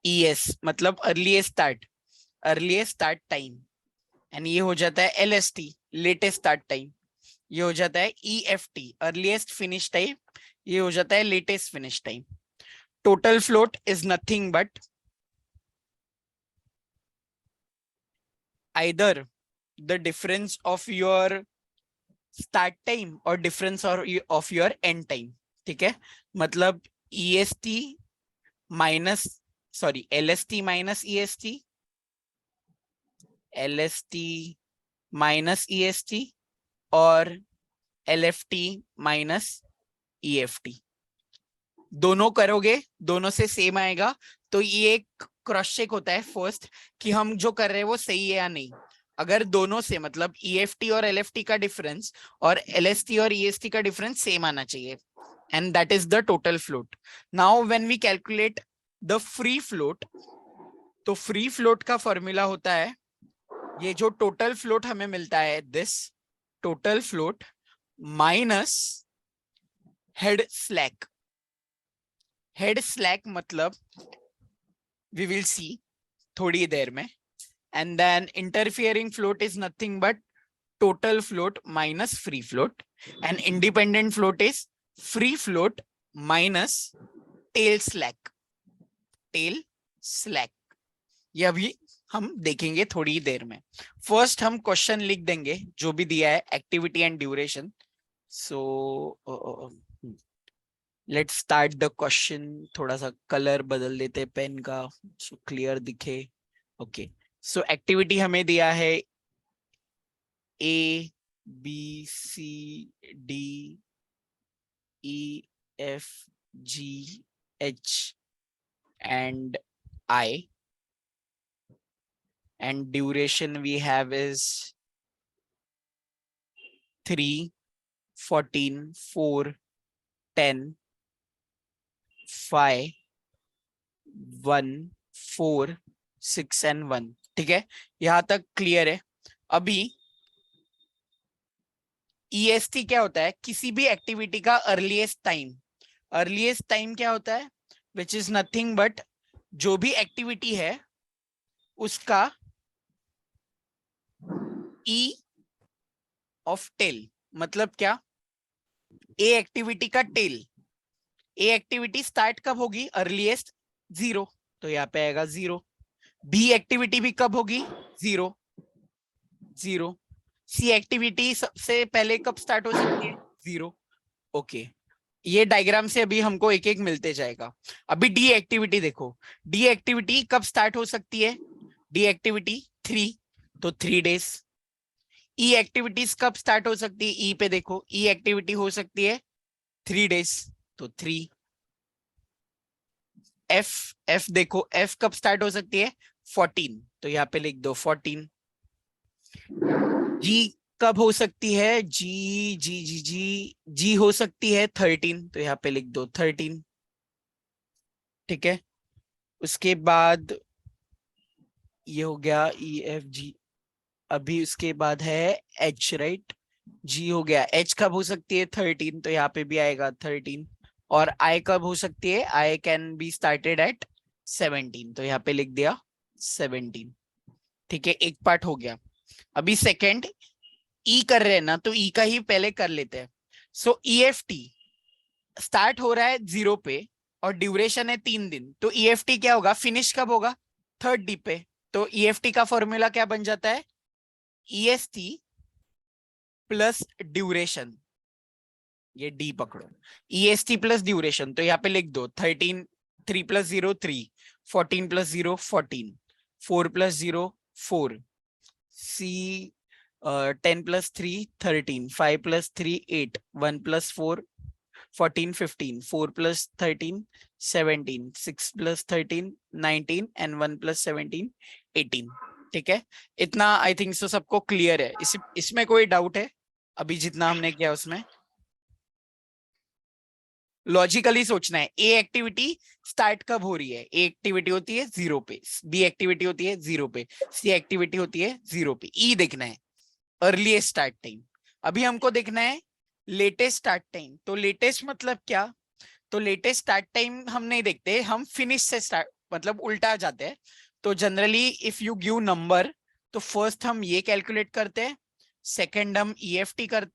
ES मतलब अर्लीएस्ट स्टार्ट टाइम, एंड ये हो जाता है LST, लेटेस्ट स्टार्ट टाइम। ये हो जाता है EFT, अर्लीएस्ट फिनिश टाइम। ये हो जाता है latest finish time. Total float is nothing but either the difference of your start time और difference of your end time. ठीक है, मतलब EST minus LST minus EST, LST minus EST और LFT minus EFT। दोनों करोगे, दोनों से same आएगा, तो ये एक क्रॉस चेक होता है फर्स्ट कि हम जो कर रहे हैं वो सही है या नहीं। अगर दोनों से मतलब EFT और LFT का डिफरेंस और LST और EST का डिफरेंस सेम आना चाहिए, and that is the total float. Now when we calculate the free float, तो फ्री फ्लोट का फॉर्मूला होता है ये जो टोटल फ्लोट हमें मिलता है, this total float minus head slack. Head slack मतलब वी विल सी थोड़ी देर में. And then interfering float is nothing but total float minus free float, and independent float is free float minus tail slack. Tail slack. ये अभी हम देखेंगे थोड़ी देर में. फर्स्ट हम क्वेश्चन लिख देंगे जो भी दिया है, activity and duration. So let's start the question. थोड़ा सा कलर बदल देते हैं पेन का सो क्लियर दिखे. ओके, सो एक्टिविटी हमें दिया है A B C D E F G H and I, and duration we have is 3, 14, 4, 10, 5, 1, 4, 6 and 1. ठीक है, यहां तक क्लियर है. अभी EST क्या होता है? किसी भी एक्टिविटी का अर्लीस्ट टाइम. अर्लीस्ट टाइम क्या होता है? विच इज नथिंग बट जो भी एक्टिविटी है उसका E ऑफ टेल. मतलब क्या? ए एक्टिविटी का टेल. ए एक्टिविटी स्टार्ट कब होगी? अर्लीस्ट 0, तो यहाँ पे आएगा 0. बी एक्टिविटी भी कब होगी? 0, 0. सी एक्टिविटी सबसे पहले कब स्टार्ट हो सकती है? 0. ओके, ये डायग्राम से अभी हमको एक एक मिलते जाएगा. अभी डी एक्टिविटी देखो. डी एक्टिविटी कब स्टार्ट हो सकती है? डी एक्टिविटी 3, तो 3 days. ई एक्टिविटीज कब स्टार्ट हो सकती है? ई पे देखो, ई एक्टिविटी हो सकती है 3 days, तो 3. एफ देखो, एफ कब स्टार्ट हो सकती है? 14, तो यहाँ पे लिख दो 14. जी कब हो सकती है? जी हो सकती है 13, तो यहाँ पे लिख दो 13. ठीक है, उसके बाद ये हो गया ई एफ जी. अभी उसके बाद है एच, राइट? जी हो गया. एच कब हो सकती है? 13, तो यहाँ पे भी आएगा 13. और आई कब हो सकती है? I can be started at 17, तो यहाँ पे लिख दिया 17. ठीक है, एक पार्ट हो गया. अभी सेकंड ई कर रहे हैं ना, तो ई का ही पहले कर लेते हैं. सो EFT स्टार्ट हो रहा है 0 पे और ड्यूरेशन है 3 दिन, तो EFT क्या होगा? फिनिश कब होगा? 3rd डी पे. तो EFT का फॉर्मूला क्या बन जाता है? EST plus duration. ये डी पकड़ो, EST प्लस ड्यूरेशन, तो यहाँ पे लिख दो 13. 3 + 0 3, 14 + 0 14, 4 + 0 4, C 10 + 3 13, 5 + 3 8, 1 + 4 14 15, 4 + 13 17, 6 + 13 19 and 1 + 17 18. ठीक है, इतना आई थिंक सो सबको क्लियर है. इसमें कोई डाउट है अभी जितना हमने किया उसमें? लॉजिकली सोचना है. ए एक्टिविटी स्टार्ट कब हो रही है? ए एक्टिविटी होती है 0 पे, बी एक्टिविटी होती है 0 पे, सी एक्टिविटी होती है 0 पे. ई देखना है अर्लीस्ट स्टार्ट टाइम. अभी हमको देखना है लेटेस्ट स्टार्ट टाइम. तो लेटेस्ट मतलब क्या? तो लेटेस्ट स्टार्ट टाइम हम नहीं देखते, हम फिनिश से स्टार्ट मतलब उल्टा जाते हैं. तो generally if you give number, तो फर्स्ट हम ये कैलकुलेट करते हैं, सेकंड हम EFT करते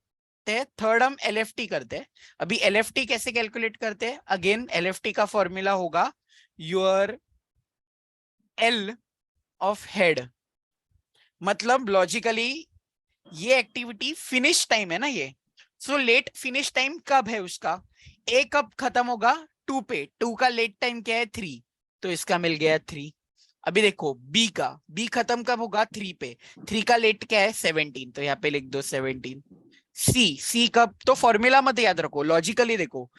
हैं, थर्ड हम LFT करते हैं. अभी LFT कैसे कैलकुलेट करते हैं? अगेन LFT का फॉर्मूला होगा योर L ऑफ हेड. मतलब लॉजिकली ये एक्टिविटी फिनिश टाइम है ना ये. सो लेट फिनिश टाइम कब है उसका? ए कब खत्म होगा? 2 पे. 2 का लेट टाइम क्या है? 3, तो इसका मिल गया 3. अभी देखो बी का, बी खत्म कब होगा? 3 पे. 3 का लेट क्या है? 17, तो यहाँ पे लिख दो 17. सी कब? तो फॉर्मूला मत याद रखो, लॉजिकली देखो,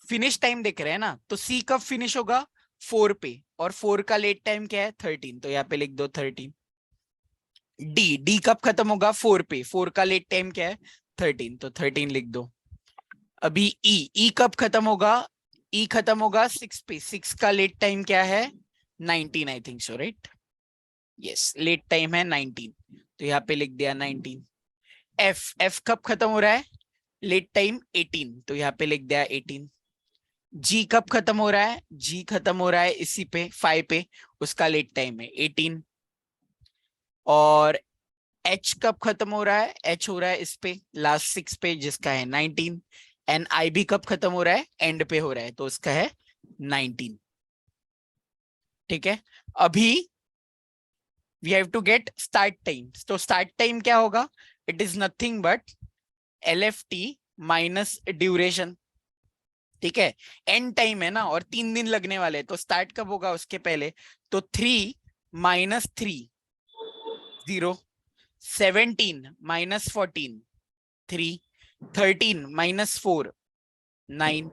फिनिश टाइम देख रहे हैं ना, तो सी कब फिनिश होगा? 4 पे. और 4 का लेट टाइम क्या है? 13, तो यहाँ पे लिख दो 13. डी कब खत्म होगा? 4 पे. 4 का लेट टाइम क्या है? 13, तो 13 लिख दो. अभी ई कब खत्म होगा? ई खत्म होगा 6 पे. 6 का लेट टाइम क्या है? 19 I think so, right? Yes, late time है 19, तो यहाँ पे लिख दिया 19. एफ कब खत्म हो रहा है? लेट टाइम 18, तो यहाँ पे लिख दिया 18. जी कब खत्म हो रहा है? जी खत्म हो रहा है इसी पे 5 पे, उसका लेट टाइम है 18। और एच कब खत्म हो रहा है? एच हो रहा है इस पे लास्ट 6 पे जिसका है 19। एंड आई भी कब खत्म हो रहा है? एंड पे हो रहा है तो उसका है 19। ठीक है, अभी we have to get start time. तो स्टार्ट टाइम क्या होगा? It is nothing but LFT minus duration. ठीक है, एंड टाइम है ना, और 3 दिन लगने वाले हैं, तो स्टार्ट कब होगा उसके पहले? तो 3 minus 3 0, 17 minus 14 3, 13 minus 4 9,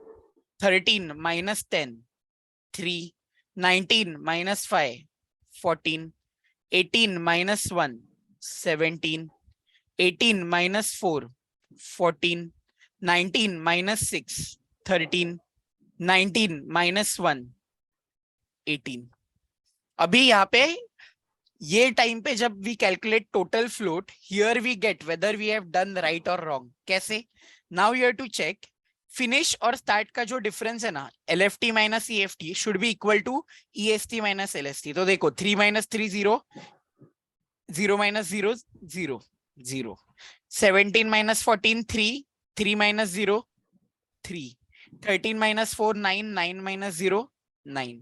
13 minus 10 3, 19 minus 5 14, 18 minus 1 17, 18 minus 4 14, 19 minus 6 13, 19 minus 1 18। अभी यहाँ पे ये टाइम पे जब we calculate total float, here we get whether we have done right और रॉन्ग। कैसे? Now you have to check finish और स्टार्ट का जो डिफरेंस है ना, LFT minus EFT should be equal to EST minus LST। तो देखो 3 minus 3 0, 0 minus 0 0 0, 17 minus 14 3, 3 minus 0 3, 13 minus 4 9, 9 minus 0 9,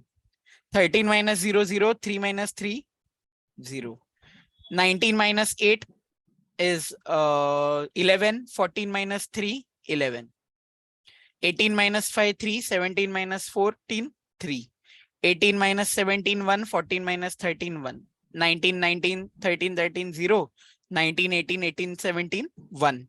13 minus 0 0, 3 minus 3 0, 19 minus 8 is 11, 14 minus 3 11, 18 minus 5 3, 17 minus 14 3, 18 minus 17 1, 14 minus 13 1, 19 19 13 13 0, 19 18 18 17 1।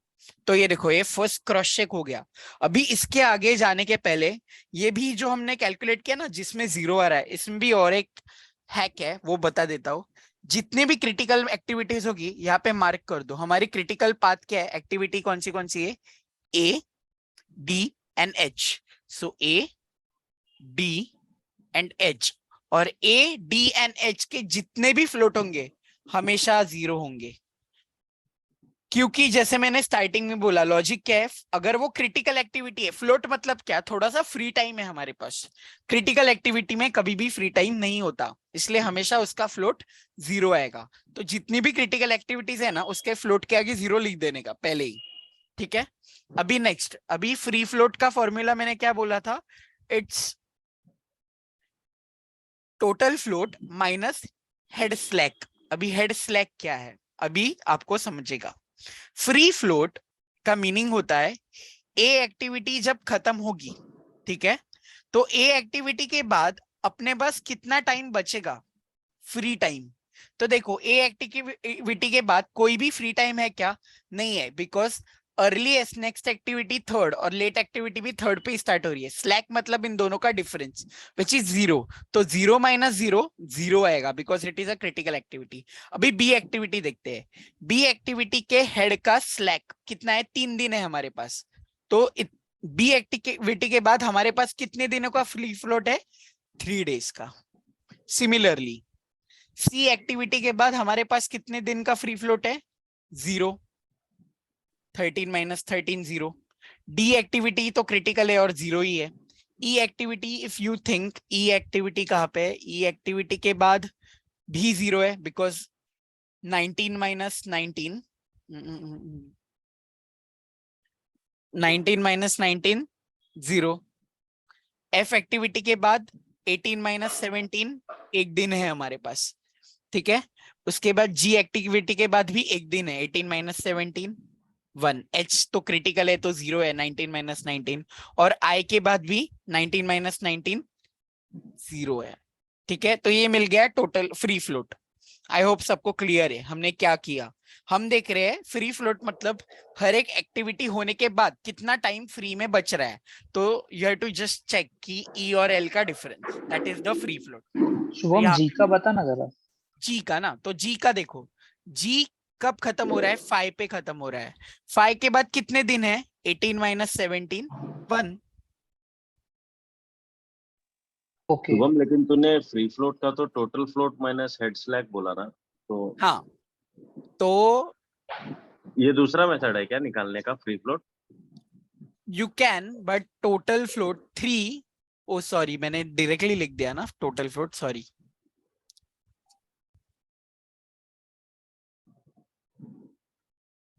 तो ये देखो ये फर्स्ट क्रॉस चेक हो गया। अभी इसके आगे जाने के पहले ये भी जो हमने कैलकुलेट किया ना जिसमें 0 आ रहा है, इसमें भी और एक हैक है वो बता देता हूँ। जितने भी क्रिटिकल एक्टिविटीज होगी यहाँ पे मार्क कर दो। हमारी क्रिटिकल पाथ क्या है? एक्टिविटी कौन सी है? A, D and H। So A, D and H, और A, D and H के जितने भी फ्लोट होंगे हमेशा 0 होंगे, क्योंकि जैसे मैंने स्टार्टिंग में बोला लॉजिक क्या है, अगर वो क्रिटिकल एक्टिविटी है, फ्लोट मतलब क्या, थोड़ा सा फ्री टाइम है हमारे पास। क्रिटिकल एक्टिविटी में कभी भी फ्री टाइम नहीं होता, इसलिए हमेशा उसका फ्लोट 0 आएगा। तो जितनी भी क्रिटिकल एक्टिविटीज है ना उसके फ्लोट के आगे 0 लिख देने का पहले ही। ठीक है, अभी नेक्स्ट, अभी फ्री फ्लोट का फॉर्मूला मैंने क्या बोला था? It's total float minus head slack. अभी हेड स्लैक क्या है अभी आपको समझेगा। फ्री फ्लोट का मीनिंग होता है ए एक्टिविटी जब खत्म होगी, ठीक है, तो ए एक्टिविटी के बाद अपने पास कितना टाइम बचेगा? Free time. तो देखो ए एक्टिविटी के बाद कोई भी फ्री टाइम है क्या? नहीं है, because earliest next activity third और लेट एक्टिविटी भी थर्ड पे स्टार्ट हो रही है। स्लैक मतलब इन दोनों का डिफरेंस विच इज 0। तो 0 माइनस 0 0 आएगा because it is a critical activity. अभी बी एक्टिविटी देखते हैं। बी एक्टिविटी के हेड का स्लैक कितना है? 3 दिन है हमारे पास। तो बी एक्टिविटी के बाद हमारे पास कितने दिनों का फ्री फ्लोट है? 3 डेज का। सिमिलरली सी एक्टिविटी के बाद हमारे पास कितने दिन का फ्री फ्लोट है? 0, 13 माइनस 13 0। डी एक्टिविटी तो क्रिटिकल है और 0 ही है। E activity, if you think E activity कहाँ पे है? ई एक्टिविटी के बाद भी 0 है because 19 minus 19 19 minus 19 0। F activity के बाद 18 माइनस 17 एक दिन है हमारे पास, ठीक है। उसके बाद जी एक्टिविटी के बाद भी एक दिन है, 18 माइनस 17 1। एच तो क्रिटिकल है तो 0 है, 19 माइनस 19। और आई के बाद भी 19 माइनस 19 0 है, ठीक है। तो ये मिल गया total free float. I hope सबको क्लियर है हमने क्या किया। हम देख रहे हैं फ्री फ्लोट मतलब हर एक एक्टिविटी होने के बाद कितना टाइम फ्री में बच रहा है। तो you have to just check कि ई और एल का difference, that is the free float. Shubham ji का बता ना जरा। जी का ना, तो जी का देखो, जी कब खत्म हो रहा है? 5 पे खत्म हो रहा है। 5 के बाद कितने दिन है? 18 माइनस 17 1। ओके शुभम, लेकिन तूने फ्री फ्लोट का तो total float minus head slack बोला ना, तो हाँ, तो ये दूसरा मेथड है क्या निकालने का free float? you can, but total float 3 oh sorry, मैंने डायरेक्टली लिख दिया ना टोटल फ्लोट, सॉरी।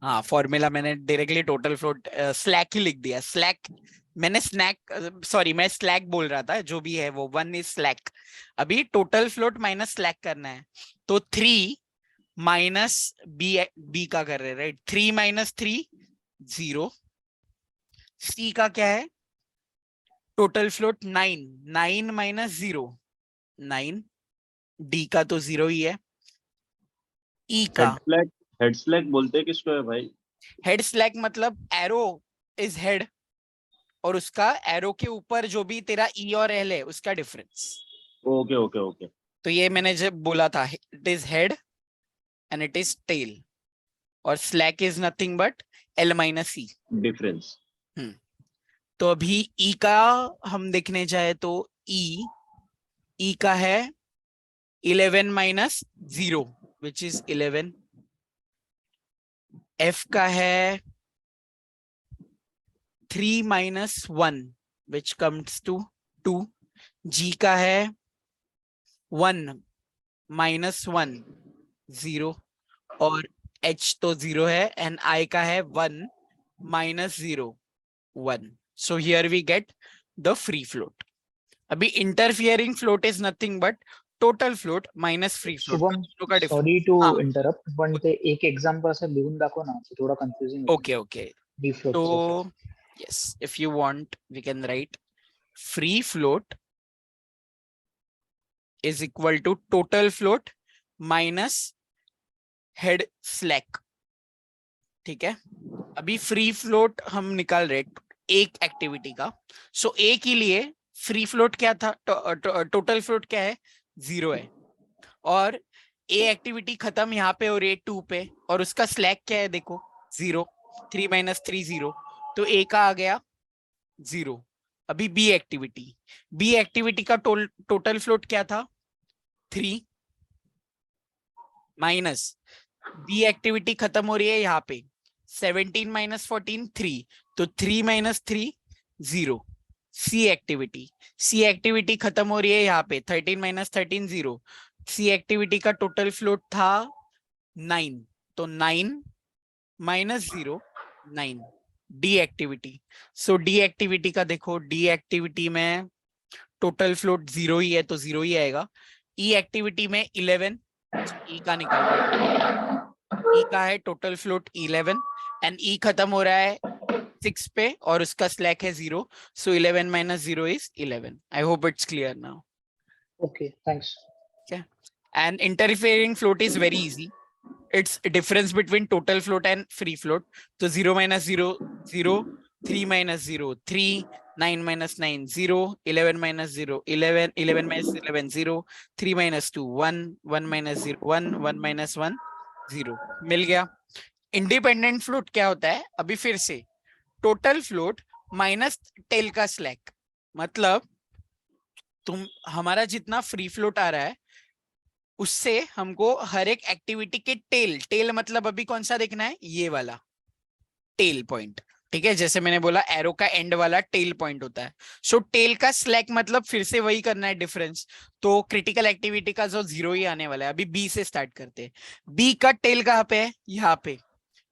हाँ, फॉर्मूला मैंने डायरेक्टली टोटल फ्लोट स्लैक ही लिख दिया। स्लैक मैंने मैं स्लैक बोल रहा था, जो भी है वो 1 इज स्लैक। अभी टोटल फ्लोट माइनस स्लैक करना है, तो 3 माइनस बी का कर रहे हैं, राइट। 3 माइनस 3 0। सी का क्या है, टोटल फ्लोट 9, 9 माइनस 0 9। डी का तो 0 ही है। ई का हेड स्लैक बोलते हैं किसको है भाई? हेड स्लैक मतलब एरो इज हेड, और उसका एरो के ऊपर जो भी तेरा ई और एल है उसका डिफरेंस। Okay okay okay. तो ये मैंने जब बोला था, it is head and it is tail, और slack is nothing but L minus E difference. तो अभी ई का हम देखने जाए तो ई का है 11 माइनस 0 विच इज 11। एफ का है 3 माइनस 1 विच कम्स टू 2। जी का है 1 माइनस 1 0, और एच तो 0 है, एंड आई का है 1 minus 0 1। So here we get the free float. अभी interfering float is nothing but total float minus free float Shubham, sorry to interrupt, पण ते एक एक्झाम्पल असं लिहून दाखव ना, ते थोडा confusing okay okay. Free float. तो yes, if you want we can write free float is equal to total float minus head slack। ठीक है, अभी फ्री फ्लोट हम निकाल रहे एक एक्टिविटी का। सो ए के लिए फ्री फ्लोट क्या था, टोटल फ्लोट क्या है, 0 है, और ए एक्टिविटी खत्म यहाँ पे और ए 2 पे, और उसका स्लैक क्या है देखो 0। 3 माइनस 3 0, तो ए का आ गया 0। अभी बी एक्टिविटी का टोटल फ्लोट क्या था 3, माइनस बी एक्टिविटी खत्म हो रही है यहाँ पे 17 माइनस 14 3, तो 3 माइनस 3 0। सी एक्टिविटी खत्म हो रही है यहाँ पे 13 माइनस 13 0। सी एक्टिविटी का टोटल फ्लोट था 9, तो 9 माइनस 0 9। डी एक्टिविटी, सो डी एक्टिविटी का देखो, डी एक्टिविटी में टोटल फ्लोट 0 ही है तो 0 ही आएगा। ई एक्टिविटी में 11, ई का निकाल, ई का है टोटल फ्लोट 11, एंड ई खत्म हो रहा है 6 पे और उसका स्लैक है 0, सो 11 minus 0 is 11। I hope it's clear now. Okay, thanks. And interfering float is very easy. It's a difference between total float and free float. So 0 minus 0 0, 3 minus 0 3, 9 minus 9 0, 11 minus 0 11, 11 minus 11 0, 3 minus 2 1, 1 minus 0 1, 1 minus 1 0। मिल गया। Independent float क्या होता है, अभी फिर से total float minus tail का slack, मतलब तुम हमारा जितना फ्री फ्लोट आ रहा है उससे हमको हर एक एक्टिविटी के टेल मतलब अभी कौन सा देखना है, ये वाला टेल पॉइंट। ठीक है, जैसे मैंने बोला एरो का एंड वाला टेल पॉइंट होता है। सो टेल का स्लैक मतलब फिर से वही करना है डिफरेंस, तो क्रिटिकल एक्टिविटी का जो 0 ही आने वाला है। अभी बी से स्टार्ट करते हैं। बी का टेल कहाँ पे है, यहाँ पे।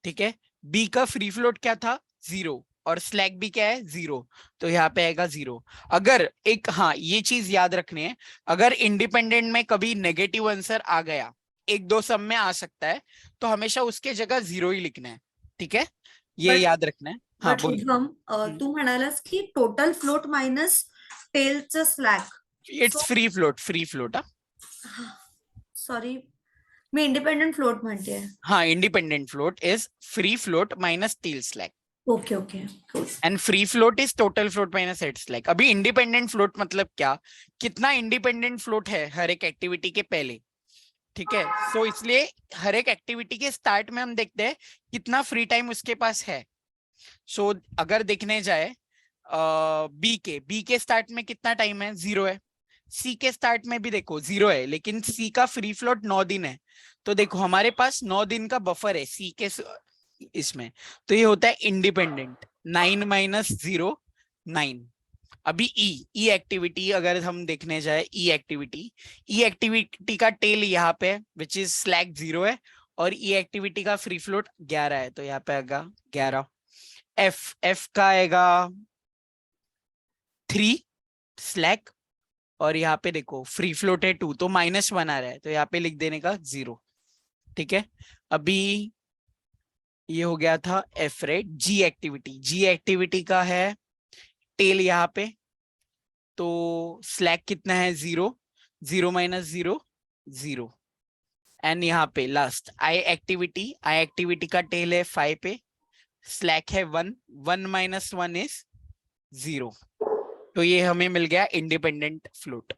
ठीक है, बी का फ्री फ्लोट क्या था 0, और स्लैक भी क्या है 0, तो यहाँ पे आएगा 0। अगर एक, हाँ ये चीज याद रखनी है, अगर इंडिपेंडेंट में कभी नेगेटिव आंसर आ गया, 1-2 सम में आ सकता है, तो हमेशा उसके जगह 0 ही लिखना है। ठीक है, ये याद रखना है। हाँ बोल। शुभम, तू म्हणालास की टोटल फ्लोट मायनस टेलचं slack, it's free float. Sorry मी इंडिपेंडेंट फ्लोट म्हणतेय. हाँ, independent float is free float minus tail slack, okay okay, and free float is total float minus head slack. अभी इंडिपेंडेंट फ्लोट मतलब क्या, कितना independent float है हर एक एक्टिविटी के पहले। ठीक है, सो इसलिए हर एक एक्टिविटी के स्टार्ट में हम देखते हैं कितना फ्री टाइम उसके पास है। सो अगर देखने जाए बी के स्टार्ट में कितना टाइम है, 0 है। सी के स्टार्ट में भी देखो 0 है, लेकिन सी का फ्री फ्लोट 9 दिन है, तो देखो हमारे पास 9 दिन का बफर है सी के इसमें, तो ये होता है इंडिपेंडेंट। 9 माइनस 0 9, अभी ई एक्टिविटी अगर हम देखने जाए, ई एक्टिविटी का टेल यहाँ पे विच इज स्लैक 0 है, और ई एक्टिविटी का फ्री फ्लोट 11 है, तो यहाँ पे आएगा 11। एफ का आएगा 3 स्लैक, और यहाँ पे देखो फ्री फ्लोट है 2, तो -1 आ रहा है, तो यहाँ पे लिख देने का 0। ठीक है, अभी ये हो गया था एफ रेट। जी एक्टिविटी का है टेल यहाँ पे, तो स्लैक कितना है 0, 0 - 0 0, एंड यहाँ पे लास्ट आई एक्टिविटी का टेल है 5 पे, स्लैक है 1, 1 - 1 इज 0। तो ये हमें मिल गया इंडिपेंडेंट फ्लोट,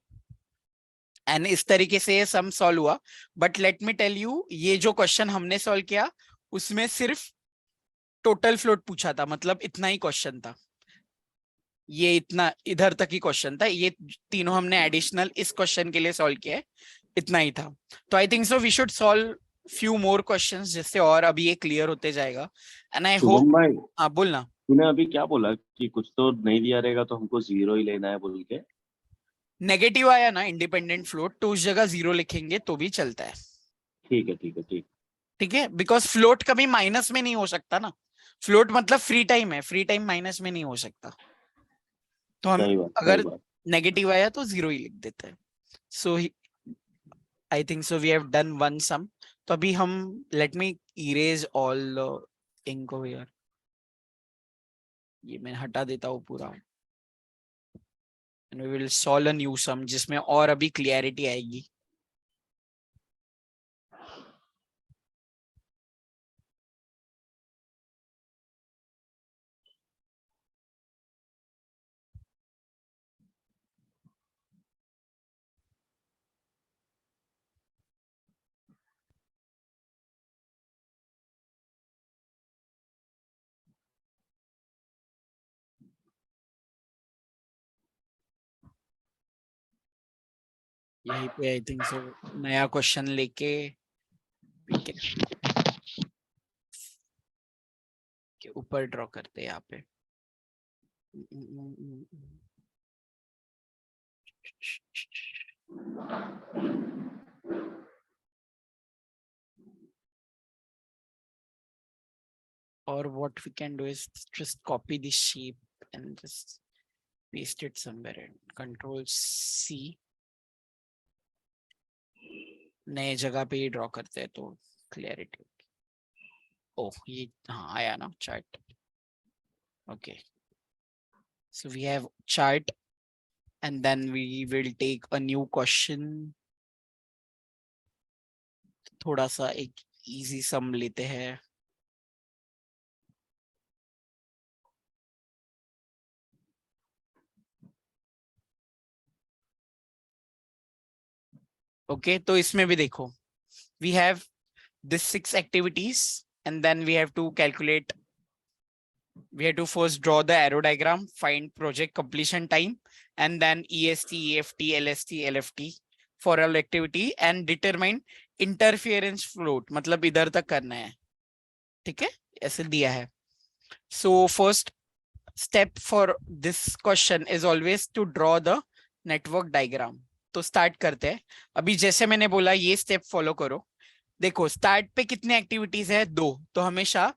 एंड इस तरीके से ये सम सॉल्व हुआ। But let me tell you, ये जो क्वेश्चन हमने सॉल्व किया उसमें सिर्फ टोटल फ्लोट पूछा था, मतलब इतना ही क्वेश्चन था, ये इतना इधर तक ही क्वेश्चन था, ये तीनों हमने एडिशनल इस क्वेश्चन के लिए सॉल्व किया है, इतना ही था। तो I think so we should solve few more questions, जिससे और अभी ये क्लियर होते जाएगा, एंड आई होप। शुभम भाई, हाँ बोलना। तूने अभी क्या बोला कि कुछ तो नहीं दिया रहेगा तो हमको 0 ही लेना है बोल के? नेगेटिव आया ना इंडिपेंडेंट फ्लोट, तो उस जगह 0 लिखेंगे तो भी चलता है। ठीक है ठीक है ठीक। ठीक है, बिकॉज फ्लोट कभी माइनस में नहीं हो सकता ना, फ्लोट मतलब फ्री टाइम है, फ्री टाइम माइनस में नहीं हो सकता, तो हम सही बात अगर सही बात। नेगेटिव आया तो 0 ही लिख देते हैं। So I think so we have done one sum. तो अभी हम let me erase all ink over here, ये मैं हटा देता हूँ पूरा, and we will solve a new sum जिसमें और अभी क्लियरिटी आएगी। यहीं पे आई थिंक सो नया क्वेश्चन लेके we can के ऊपर ड्रॉ करते हैं यहाँ पे। or what we can do is just copy this shape and just paste it somewhere and Control C, नए जगह पे ही ड्रॉ करते हैं तो क्लियरिटी। ओह ये हाँ आया ना chart. Okay, so we have chart and then we will take a new question। थोड़ा सा एक इजी सम लेते हैं। ओके तो इसमें भी देखो, we have this 6 activities and then we have to calculate, we have to first draw the arrow diagram, find project completion time, and then EST, EFT, LST, LFT for all activity and determine interference float, मतलब इधर तक करना है। ठीक है, ऐसे दिया है। So first step for this question is always to draw the network diagram। तो स्टार्ट करते हैं। अभी जैसे मैंने बोला ये स्टेप फॉलो करो। देखो स्टार्ट पे कितने एक्टिविटीज है, 2, तो हमेशा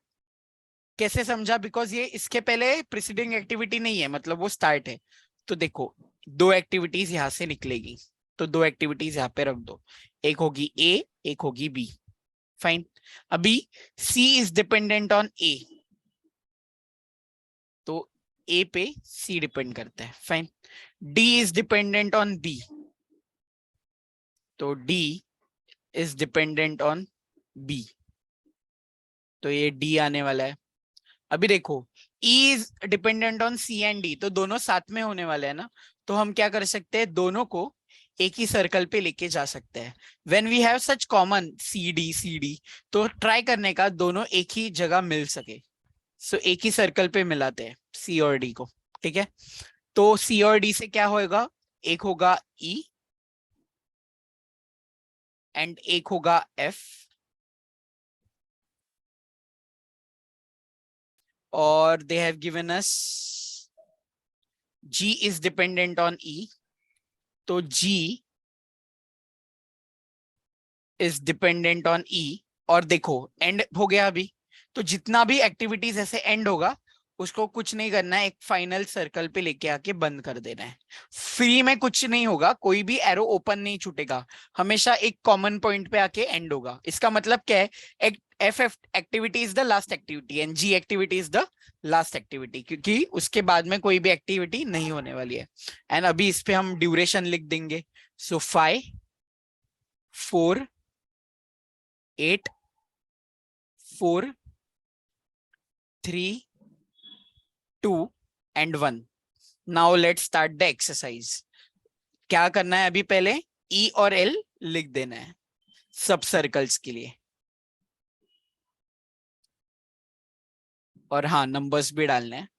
कैसे समझा, बिकॉज ये इसके पहले प्रीसीडिंग एक्टिविटी नहीं है, मतलब वो स्टार्ट है। तो देखो 2 एक्टिविटीज यहाँ से निकलेगी, तो 2 एक्टिविटीज यहाँ पे रख दो, एक होगी ए, एक होगी बी। फाइन, अभी C is dependent on A, तो ए पे सी डिपेंड करता है। Fine, D is dependent on B, तो D is dependent on B, तो ये डी आने वाला है। अभी देखो E is dependent on C and D, तो दोनों साथ में होने वाले हैं ना, तो हम क्या कर सकते हैं, दोनों को एक ही सर्कल पे लेके जा सकते हैं। When we have such common CD, तो ट्राई करने का दोनों एक ही जगह मिल सके। सो एक ही सर्कल पे मिलाते हैं C और D को। ठीक है, तो C और D से क्या होगा, एक होगा E एंड एक होगा F, और they have given us G is dependent on E, तो G is dependent on E, और देखो एंड हो गया अभी, तो जितना भी एक्टिविटीज ऐसे एंड होगा उसको कुछ नहीं करना है, एक फाइनल सर्कल पे लेके आके बंद कर देना है। फ्री में कुछ नहीं होगा, कोई भी एरो ओपन नहीं छूटेगा, हमेशा एक कॉमन पॉइंट पे आके एंड होगा। इसका मतलब क्या है, F activity is the last activity and G activity is the last activity, क्योंकि उसके बाद में कोई भी एक्टिविटी नहीं होने वाली है। एंड अभी इस पे हम ड्यूरेशन लिख देंगे, सो 5 4 8 4 3 2 and 1. Now let's start the exercise. क्या करना है, अभी पहले E और L लिख देना है सब सर्कल्स के लिए, और हाँ नंबर्स भी डालने हैं,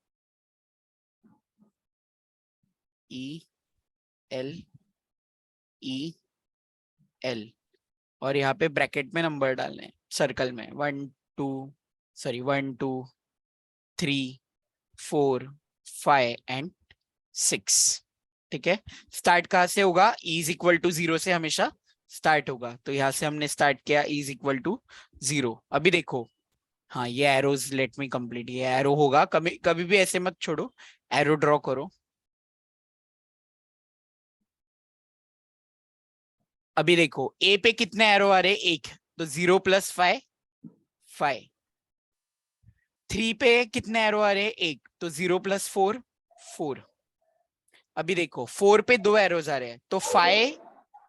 E L E L, और यहाँ पे ब्रैकेट में नंबर डालने हैं सर्कल में, 1 2 3 4 5 एंड 6। ठीक है, स्टार्ट कहाँ से होगा, E इज इक्वल टू 0 से हमेशा स्टार्ट होगा, तो यहाँ से हमने स्टार्ट किया E इज इक्वल टू 0। अभी देखो, हाँ ये एरोज लेट मी कंप्लीट, ये एरो होगा, कभी कभी भी ऐसे मत छोड़ो, एरो ड्रॉ करो। अभी देखो ए पे कितने एरो आ रहे, एक, तो 0 + 5 5। 3 पे कितने एरो आ रहे, एक, तो 0 + 4 4। अभी देखो 4 पे 2 एरोज आ रहे हैं, तो 5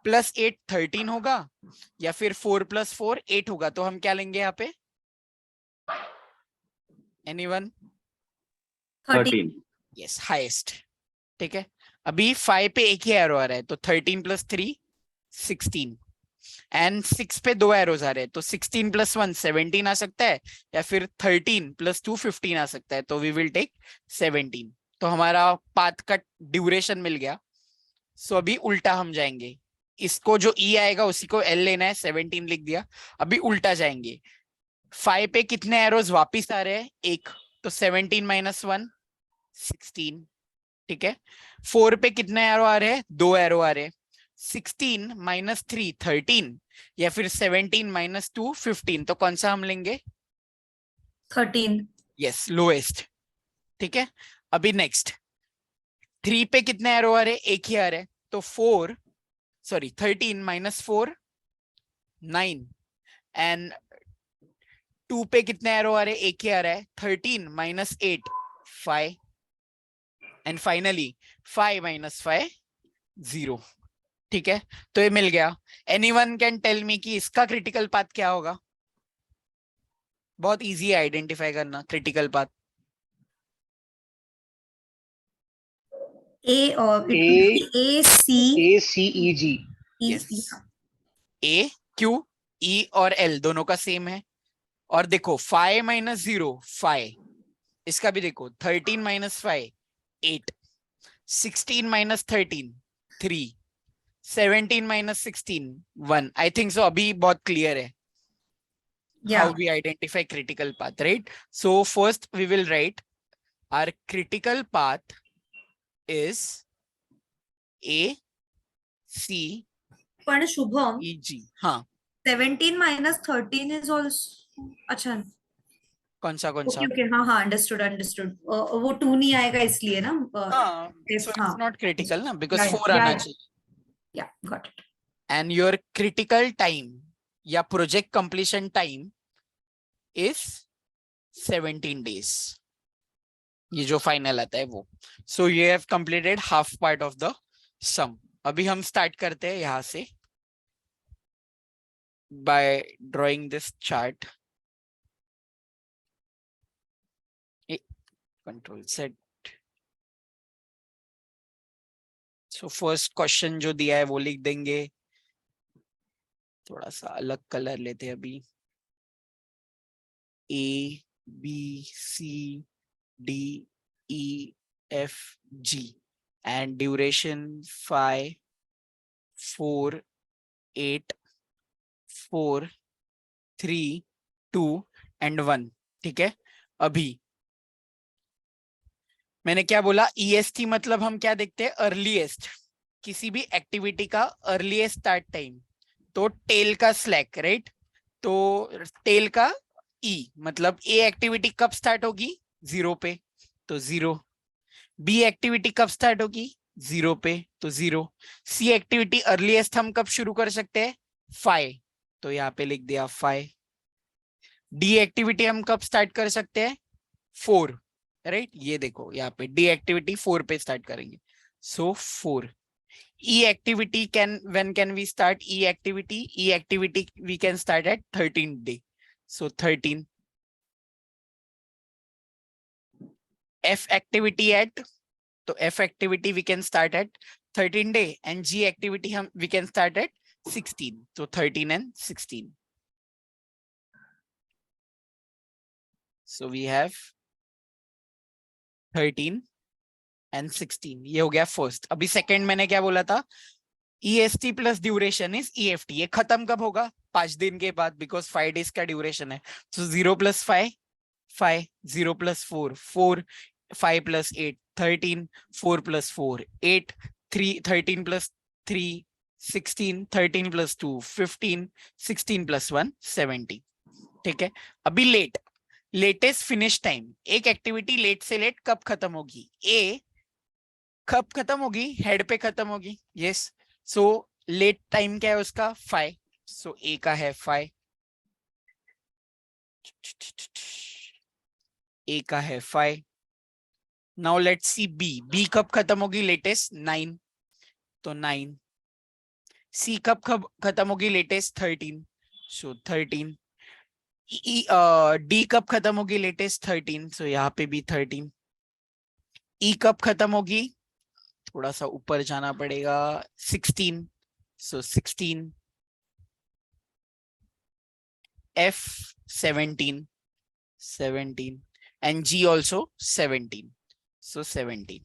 + 8 13 होगा, या फिर 4 + 4 8 होगा, तो हम क्या लेंगे यहाँ पे, एनीवन? 13। Yes, highest. ठीक है, अभी 5 पे एक ही एरो आ रहा है, तो 13 + 3 16, एंड 6 पे 2 एरोज आ रहे हैं, तो 16 + 1 17 आ सकता है, या फिर 13 + 2 15 आ सकता है, तो वी विल टेक 17। तो हमारा पाथ का ड्यूरेशन मिल गया। सो अभी उल्टा हम जाएंगे, इसको जो E आएगा उसी को L लेना है, 17 लिख दिया। अभी उल्टा जाएंगे, 5 पे कितने एरोज वापिस आ रहे हैं, एक, तो 17 - 1 16। ठीक है, 4 पे कितने एरो आ रहे हैं, 2 एरो आ रहे हैं, 16 - 3 13, या फिर 17 - 2 15, तो कौन सा हम लेंगे, 13। Yes, lowest. ठीक है, अभी नेक्स्ट 3 पे कितने एरो आ रहे, एक ही आ रहे, तो 13 - 4 9, एंड 2 पे कितने एरो आ रहे, एक ही आ रहा है, 13 - 8 5, एंड फाइनली 5 - 5 0। ठीक है, तो ये मिल गया। एनीवन कैन टेल मी कि इसका क्रिटिकल पाथ क्या होगा? बहुत इजी है आइडेंटिफाई करना क्रिटिकल पाथ। A और A C ACEG। E yes, A Q E और L दोनों का सेम है। और देखो 5 - 0 5, इसका भी देखो 13 - 5 8, 16 - 13 3, 17 - 16 1। आई थिंक सो अभी बहुत क्लियर है how we identify critical path, right? So first we will write our critical path is A C पण शुभम, E G। हाँ, 17 - 13 इज ऑल्सो, अच्छा कौन सा ओके ओके, हाँ हाँ, अंडरस्टूड अंडरस्टूड। वो 2 नहीं आएगा इसलिए ना, हाँ, so हाँ, it's not critical ना, because या 4 आना चाहिए। या got it. And your critical time या project completion time is 17 days, ये जो फाइनल आता है वो। So you have completed half part of the sum. अभी हम स्टार्ट करते हैं यहां से by drawing this chart. Control set. So first question जो दिया है वो लिख देंगे, थोड़ा सा अलग कलर लेते हैं अभी। A B C D E F G and duration 5 4 8 4 3 2 and 1। ठीक है, अभी मैंने क्या बोला, EST मतलब हम क्या देखते हैं, अर्लीएस्ट, किसी भी एक्टिविटी का अर्लीएस्ट स्टार्ट टाइम, तो टेल का स्लैक, राइट, तो टेल का E मतलब ए एक्टिविटी कब स्टार्ट होगी, 0 पे, तो 0, बी एक्टिविटी कब स्टार्ट होगी, 0 पे, तो 0, सी एक्टिविटी अर्लीएस्ट हम कब शुरू कर सकते हैं, 5, तो यहाँ पे लिख दिया 5, डी एक्टिविटी हम कब स्टार्ट कर सकते हैं, 4, राइट, ये देखो यहाँ पे डी एक्टिविटी 4 पे स्टार्ट करेंगे, सो 4, E activity when can we start E activity we can start at 13th day, so 13, F activity we can start at 13th day, and G activity we can start at 16, so 13 and 16, so we have 13 and 16, ये हो गया first. अभी second मैंने क्या बोला था, EST plus duration is EFT, ये खत्म कब होगा, 5 दिन के बाद, बिकॉज 5 डेज का ड्यूरेशन है, तो 0 + 5 5, 0 + 4 4, 5 + 8 13, 4 + 4 8, 3 13 + 3 16, 13 + 2 15, 16 + 1 17, ठीक है। अभी लेटेस्ट फिनिश टाइम, एक एक्टिविटी लेट से लेट कब खत्म होगी, ए कब खत्म होगी, हेड पे खत्म होगी, यस, सो लेट टाइम क्या है उसका, 5, सो ए का है 5, ए का है 5, नाउ लेट्स सी बी कब खत्म होगी लेटेस्ट, 9, तो 9, सी कब खत्म होगी लेटेस्ट, 13, सो 13, डी कब खत्म होगी लेटेस्ट, 13, सो यहाँ पे भी 13, ई कब खत्म होगी, थोड़ा सा ऊपर जाना पड़ेगा, 16, सो 16, F 17 and G also 17, so 17,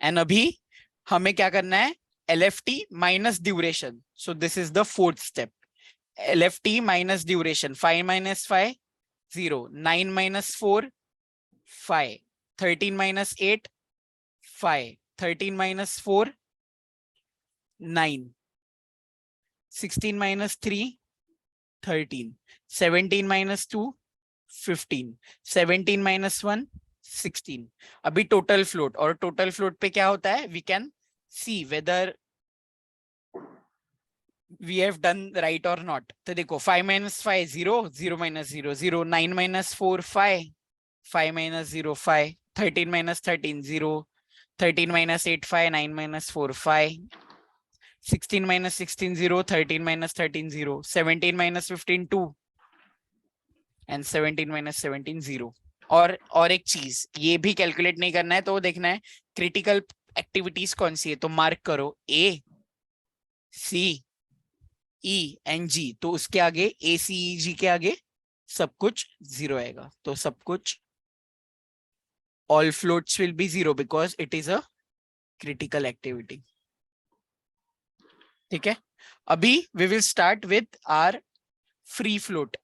and अभी हमें क्या करना है, LFT minus duration, so this is the fourth step, LFT minus duration, 5 - 5 0, 9 - 4 5, 13 - 8 5, 13 - 4 9, 16 - 3 13, 17 - 2 15, 17 - 1 16, अभी टोटल फ्लोट, और टोटल फ्लोट पे क्या होता है, we can see whether we have done right or not, तो देखो 5 - 5 0, 0 - 0 0, 9 - 4 5, 5 - 0 5, 13 - 13 0, 13 - 8 5, 9 - 4 5, 16 - 16 0, 13 - 13 0, 17 - 15 2, and 17 - 17 0, और एक चीज ये भी कैलकुलेट नहीं करना है, तो देखना है क्रिटिकल एक्टिविटीज कौन सी है, तो मार्क करो A C E and G, तो उसके आगे A C E G के आगे सब कुछ 0 आएगा, तो सब कुछ all floats will be 0 because it is a critical activity, ठीक है। अभी we will start with our free float,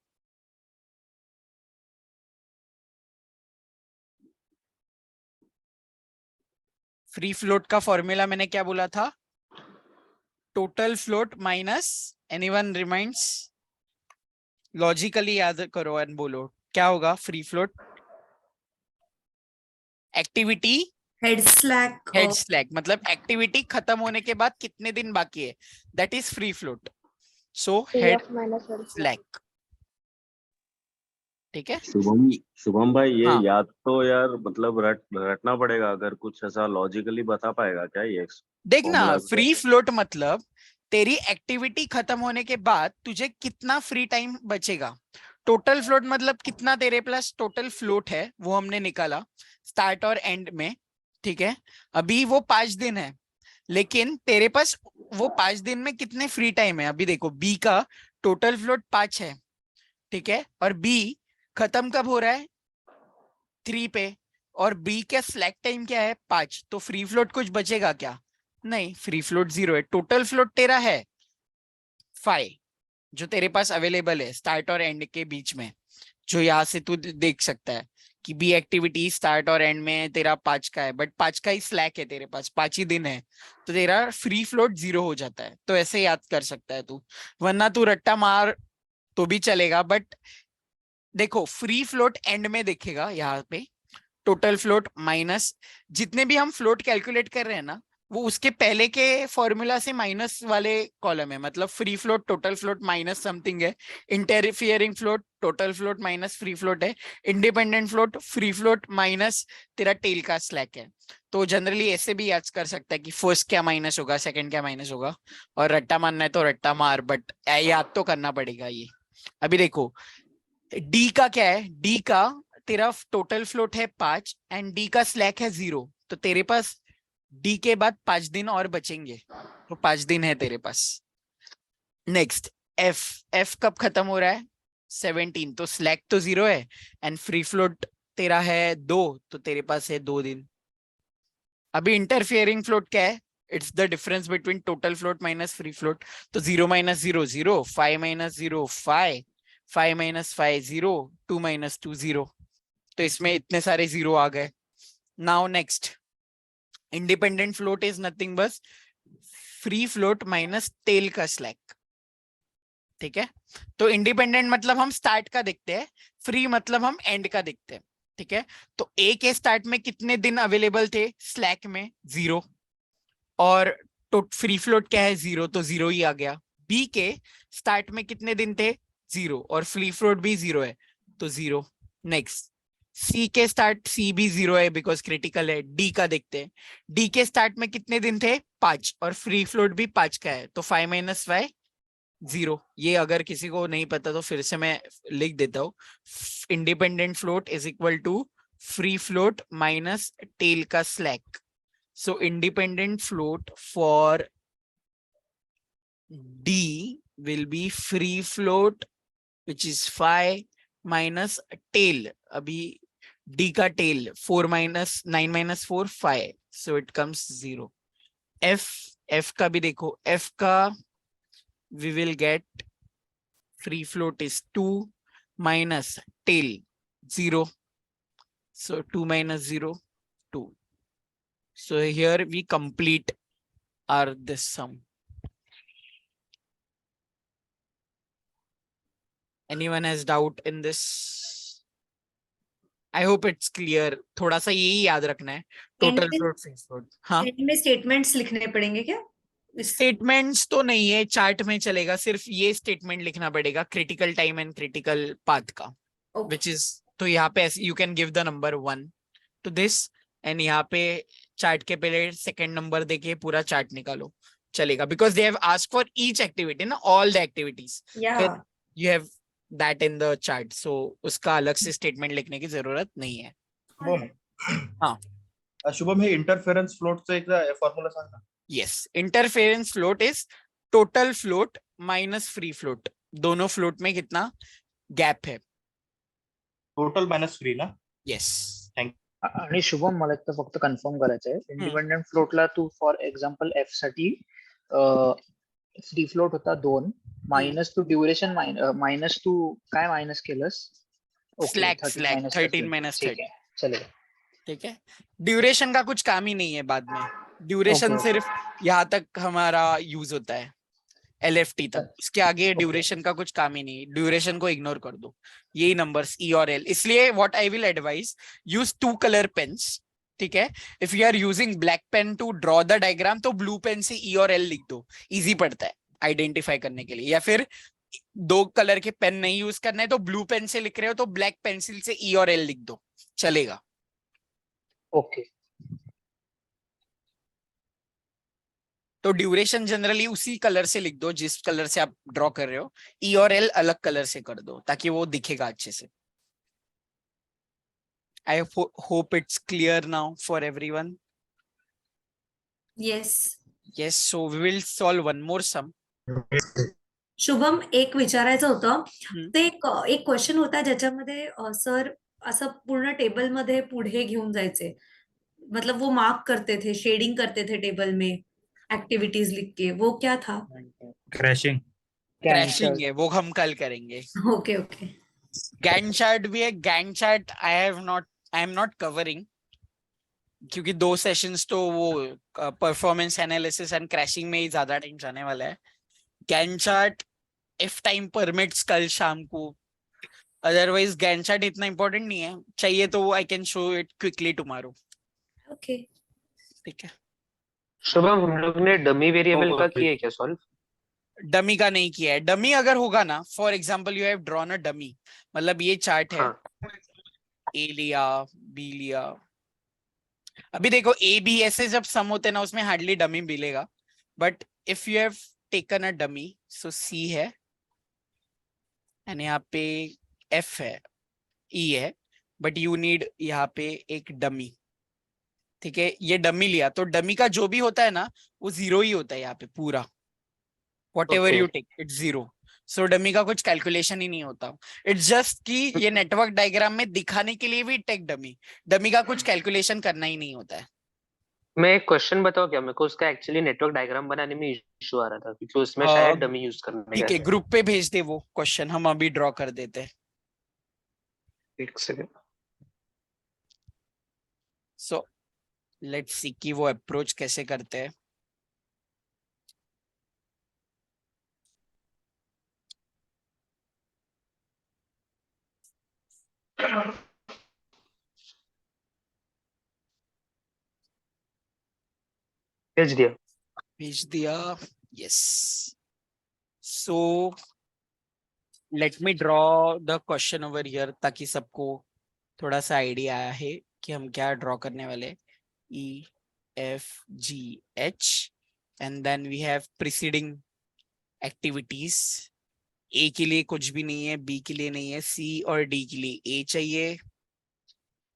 free float का फॉर्मूला मैंने क्या बोला था, total float minus, anyone reminds, logically याद करो एंड बोलो क्या होगा, free float activity head slack मतलब एक्टिविटी खत्म होने के बाद कितने दिन बाकी है, that is free float, so head slack, ठीक है। शुभम भाई ये हाँ। याद तो यार मतलब रटना पड़ेगा, अगर कुछ ऐसा लॉजिकली बता पाएगा क्या ये देखना, formulas फ्री है? फ्लोट मतलब तेरी एक्टिविटी खत्म होने के बाद तुझे कितना फ्री टाइम बचेगा, टोटल फ्लोट मतलब कितना तेरे प्लस टोटल फ्लोट है वो हमने निकाला स्टार्ट और एंड में, ठीक है। अभी वो 5 दिन है, लेकिन तेरे पास वो 5 दिन में कितने फ्री टाइम है, अभी देखो बी का टोटल फ्लोट 5 है, ठीक है, और बी खत्म कब हो रहा है 3 पे, और बी का स्लैक टाइम क्या है 5, तो फ्री फ्लोट कुछ बचेगा क्या, नहीं, फ्री फ्लोट 0 है, टोटल फ्लोट तेरा है 5 जो तेरे पास अवेलेबल है स्टार्ट और एंड के बीच में, जो यहाँ से तू देख सकता है कि बी एक्टिविटी स्टार्ट और एंड में तेरा 5 का है, बट 5 का ही स्लैक है तेरे पास, 5 ही दिन है, तो तेरा फ्री फ्लोट 0 हो जाता है। तो ऐसे याद कर सकता है तू, वरना तू रट्टा मार तो भी चलेगा। बट देखो फ्री फ्लोट एंड में देखेगा यहाँ पे, टोटल फ्लोट माइनस जितने भी हम फ्लोट कैलकुलेट कर रहे हैं ना, वो उसके पहले के फॉर्मूला से माइनस वाले कॉलम है। मतलब free float total float minus something है, interfering float total float minus free float है, independent float free float minus तेरा टेल का स्लैक है। तो जनरली ऐसे भी याद कर सकता है कि फर्स्ट क्या माइनस होगा, सेकंड क्या माइनस होगा, और रट्टा मारना है तो रट्टा मार, बट याद तो करना पड़ेगा ये। अभी देखो डी का क्या है, डी का तेरा टोटल फ्लोट है 5 एंड डी का स्लैक है 0, तो तेरे पास डी के बाद 5 दिन और बचेंगे, तो 5 दिन है तेरे पास। नेक्स्ट एफ, एफ कब खत्म हो रहा है 17, तो स्लैक तो 0 है एंड फ्री फ्लोट तेरा है 2, तो तेरे पास है 2 दिन। अभी इंटरफियरिंग फ्लोट क्या है, it's the difference between total float minus free float, तो 0 - 0 0, 5 - 0 5, 5 - 5 0, 2 - 2 0, तो इसमें इतने सारे 0 आ गए। Now next independent float is nothing बस फ्री फ्लोट माइनस टेल का स्लैक। ठीक है, तो इंडिपेंडेंट मतलब हम स्टार्ट का देखते हैं, फ्री मतलब हम एंड का देखते हैं। ठीक है, तो ए के स्टार्ट में कितने दिन अवेलेबल थे स्लैक में 0, और तो फ्री फ्लोट क्या है 0, तो 0 ही आ गया। बी के स्टार्ट में कितने दिन थे 0, और फ्री फ्लोट भी 0 है, तो 0। नेक्स्ट सी के स्टार्ट, सी भी 0 है बिकॉज क्रिटिकल है। डी का देखते हैं, डी के स्टार्ट में कितने दिन थे 5, और फ्री फ्लोट भी 5 का है, तो 5 - 5 0। ये अगर किसी को नहीं पता तो फिर से मैं लिख देता हूँ, independent float is equal to free float minus tail का slack. So independent float for D will be free float which is 5 minus tail. अभी D का tail 4 minus 9 - 4 5, so it comes 0. F का भी देखो, F का we will get free float is 2 minus tail 0, so 2 - 0 2. So here we complete our this sum. Anyone has doubt in this? I hope it's clear. थोड़ा सा यही याद रखना है, टोटल फ्लोट फ्री फ्लोट। हाँ, एंड में statements लिखने पड़ेंगे क्या? स्टेटमेंट्स तो नहीं है, चार्ट में चलेगा, सिर्फ ये स्टेटमेंट लिखना पड़ेगा critical time and critical path का, which is, तो यहाँ पे you can give the number 1 to this, and यहाँ पे चार्ट के पहले सेकंड नंबर देके पूरा चार्ट निकालो, चलेगा, because they have asked for each activity no, all the activities, you have that in the chart, so उसका अलग से स्टेटमेंट लिखने की जरूरत नहीं है। हाँ शुभम, हे इंटरफेरेंस फ्लोटचा एकदा फॉर्म्युला सांग ना। Yes, interference float is total float minus free float, दोनों फ्लोट में कितना गैप है, टोटल मायनस फ्री ना। यस। आणि शुभम मला एक फक्त कन्फर्म करायचं आहे, इंडिपेंडेंट फ्लोटला तू फॉर एक्झाम्पल एफ साठी फ्री फ्लोट होता 2 minus two duration minus two काय मायनस केलंस? स्लैक 13 - 30 चलेगा। ठीक है, ड्यूरेशन का कुछ काम ही नहीं है बाद में, ड्यूरेशन सिर्फ यहाँ तक हमारा यूज होता है LFT तक, इसके आगे ड्यूरेशन का कुछ काम ही नहीं, ड्यूरेशन को इग्नोर कर दो, यही नंबर्स E और L। इसलिए what I will advise, use 2 colour pens. ठीक है, if you are using black pen to draw the diagram तो ब्लू पेन से E और L लिख दो, इजी पड़ता है आइडेंटिफाई करने के लिए। या फिर 2 कलर के पेन नहीं यूज करना है तो ब्लू पेन से लिख रहे हो तो ब्लैक पेंसिल से E और L लिख दो, चलेगा। ओके, तो ड्यूरेशन जनरली उसी कलर से लिख दो जिस कलर से आप ड्रॉ कर रहे हो, E और L अलग कलर से कर दो ताकि वो दिखेगा अच्छे से। I hope it's clear now for everyone. Yes. Yes, so we will solve one more sum. Shubham, एक विचारायचं होतं, ते एक क्वेश्चन होता ज्याच्यामध्ये सर असं पूर्ण टेबल मध्ये पुढे घेऊन जायचे, मतलब वो मार्क करते थे, शेडिंग करते थे टेबल में एक्टिविटीज लिख के, वो क्या था? क्रैशिंग है, वो हम कल करेंगे। Okay okay. गैंट चार्ट भी है, Gantt chart I have not I am not covering, क्योंकि 2 सेशंस तो वो परफॉर्मेंस एनालिसिस एंड क्रैशिंग में ही ज्यादा टाइम जाने वाला है. Gantt chart if time permits कल शाम को, अदरवाइज गैन चार्ट इतना इंपॉर्टेंट नहीं है. चाहिए तो I can show it quickly tomorrow. Okay. ठीक है. शुभम, हम लोग ने डमी वेरिएबल का किया है क्या सॉल्व? डमी का नहीं किया है. डमी अगर होगा ना, for example you have drawn a dummy, मतलब ये चार्ट है. हाँ. ए लिया, बी लिया. अभी देखो ए बी ऐसे जब सम होते हैं ना, उसमें हार्डली डमी मिलेगा. But if you have taken a dummy, so C है एंड यहाँ पे एफ है, ई है, बट यू नीड यहाँ पे एक डमी. ठीक है, ये डमी लिया तो डमी का जो भी होता है ना, वो 0 ही होता है यहाँ पे पूरा. whatever Okay. you take, it's 0. So dummy का कुछ कैलकुलेशन ही नहीं होता. इट्स जस्ट कि ये नेटवर्क डायग्राम में दिखाने के लिए भी टेक डमी. डमी का कुछ कैलकुलेशन करना ही नहीं होता है. मैं एक क्वेश्चन बताऊं क्या? मेरे को उसका एक्चुअली नेटवर्क डायग्राम बनाने में इशू आ रहा था क्योंकि उसमें शायद डमी यूज करने ठीक है, का. ग्रुप पे भेज दे वो क्वेश्चन, हम अभी ड्रॉ कर देते हैं. एक सेकंड. सो लेट्स सी कि वो अप्रोच कैसे करते हैं. भेज दिया. Yes. So let me draw the question over here, ताकि सबको थोड़ा सा आइडिया आया है कि हम क्या ड्रॉ करने वाले. E F G H and then we have preceding activities. A के लिए कुछ भी नहीं है, B के लिए नहीं है, C और D के लिए A चाहिए,